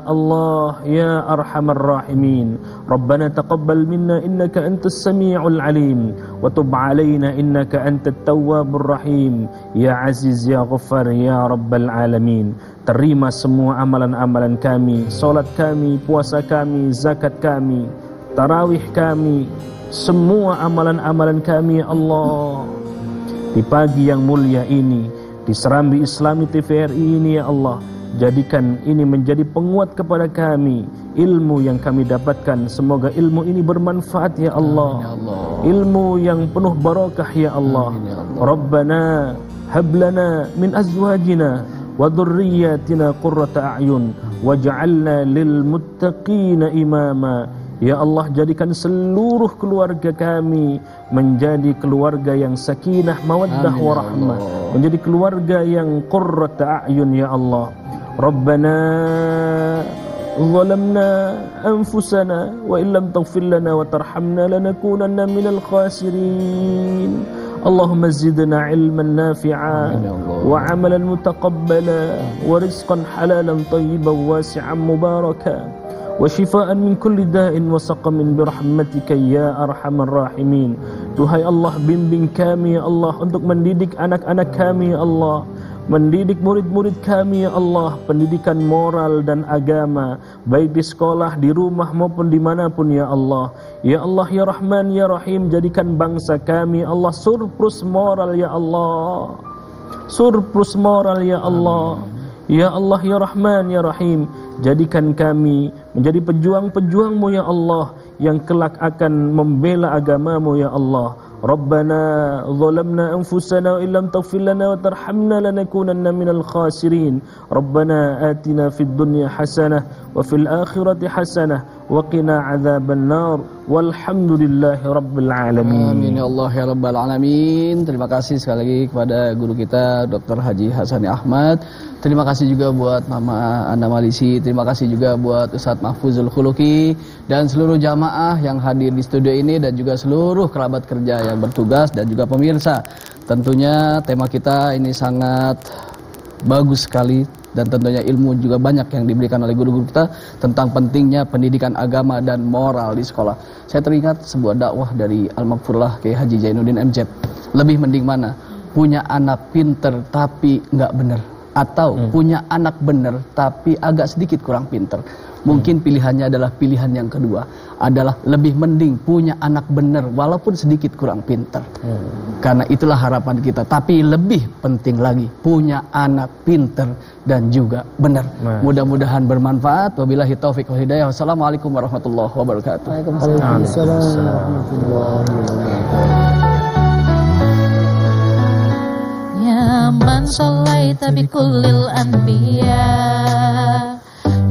S5: Allah ya Arhamar Rahimin, Rabbana taqabbal minna innaka antas sami'ul alim, wa tub alaina innaka antat tawwabur rahim. Ya Aziz ya Ghaffar ya Rabbal alamin. Terima semua amalan-amalan kami, salat kami, puasa kami, zakat kami, tarawih kami, semua amalan-amalan kami ya Allah. Di pagi yang mulia ini, di Serambi Islami TVRI ini ya Allah, jadikan ini menjadi penguat kepada kami. Ilmu yang kami dapatkan, semoga ilmu ini bermanfaat ya Allah. Ilmu yang penuh barakah ya Allah. Rabbana hablana min azwajina wa dhurriyyatina qurrata a'yun waj'alna lil muttaqina imama. Ya Allah, jadikan seluruh keluarga kami menjadi keluarga yang sakinah, mawaddah, warahmah, menjadi keluarga yang qurrata a'yun ya Allah. Rabbana zalamna anfusana wa illam taghfir lana wa tarhamna lanakunanna minal khasirin. Allahumma zidna ilman nafi'a wa amalan mutaqabbala wa rizqan halalan tayyiban wasi'an mubaraka wa shifaan min kulli da'in wa saqamin birahmatika ya arhamar rahimin. Tuhai Allah, bimbing kami ya Allah untuk mendidik anak-anak kami ya Allah, mendidik murid-murid kami ya Allah, pendidikan moral dan agama, baik di sekolah, di rumah maupun dimanapun ya Allah. Ya Allah ya Rahman ya Rahim, jadikan bangsa kami ya Allah surplus moral ya Allah, surplus moral ya Allah. Ya Allah ya Rahman ya Rahim, jadikan kami menjadi pejuang-pejuangmu ya Allah, yang kelak akan membela agamamu ya Allah. Rabbana zalamna anfusana wa illam taghfir lana wa tarhamna lanakunanna minal khasirin. Rabbana atina fid dunya hasanah wa fil akhirati hasanah wa qina adzaban nar. Walhamdulillahi rabbil alamin.
S1: Amin ya Allah ya rabbal alamin. Terima kasih sekali lagi kepada guru kita Dr. Haji Hasani Ahmad. Terima kasih juga buat Mama Anda Malisi. Terima kasih juga buat Ustadz Mahfuzul Khuluki dan seluruh jamaah yang hadir di studio ini, dan juga seluruh kerabat kerja yang bertugas dan juga pemirsa. Tentunya tema kita ini sangat bagus sekali, dan tentunya ilmu juga banyak yang diberikan oleh guru-guru kita tentang pentingnya pendidikan agama dan moral di sekolah. Saya teringat sebuah dakwah dari Al-Maghfurlah Kiai Haji Zainuddin MZ. Lebih mending mana? Punya anak pinter tapi nggak bener, atau punya anak bener tapi agak sedikit kurang pinter? Mungkin pilihannya adalah pilihan yang kedua, adalah lebih mending punya anak bener walaupun sedikit kurang pinter. Karena itulah harapan kita. Tapi lebih penting lagi, punya anak pinter dan juga benar. Mudah-mudahan bermanfaat. Wabillahi taufiq wal hidayah. Wassalamualaikum warahmatullahi wabarakatuh.
S15: Waalaikumsalam warahmatullahi wabarakatuh.
S3: Ya man shallaita bi kullil anbiya,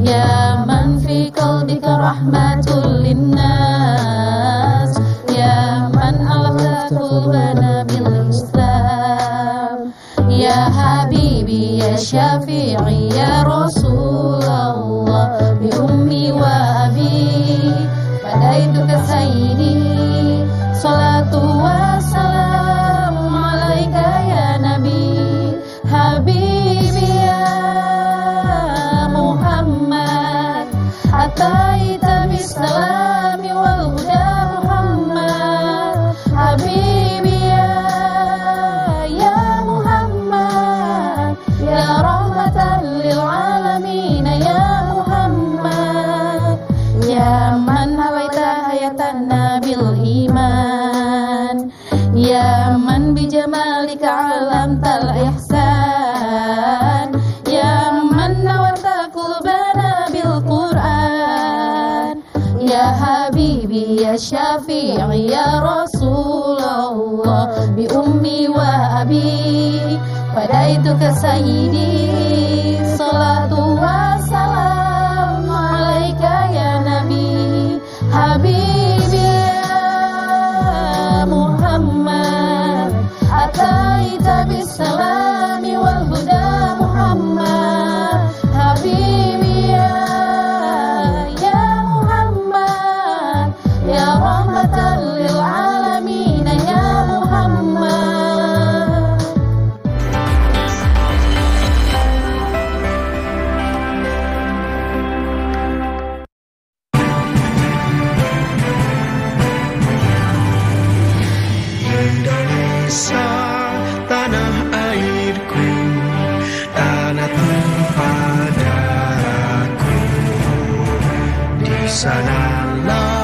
S3: ya man fi qalbika rahmatul linnas, ya man alafta qulubana bil islam, ya syafi'i ya Rasulullah, bi ummi wa abi, fadaituka sayyidi, salatu wa salam alaika ya nabi, habibi ya Muhammad, ataita bisalami wal huda Muhammad, habibi ya Muhammad, ya rahmatan lil alamin ya Muhammad, ya man hawaita hayatan nabil iman, ya man bijamalika alam tal ihsan, ya man nawarta qulubana bil Qur'an, ya habibi ya syafi'i ya Rasulullah, bi ummi wa abi, fadaituka sayyidi, salatu wa salam alaika ya nabi, habibi ya Muhammad, ataita bisalami wal huda Muhammad, habibi ya Muhammad, ya rahmatan lil alamin ya Muhammad.
S10: Indonesia, tanah airku, tanah tumpah darahku, di sanalah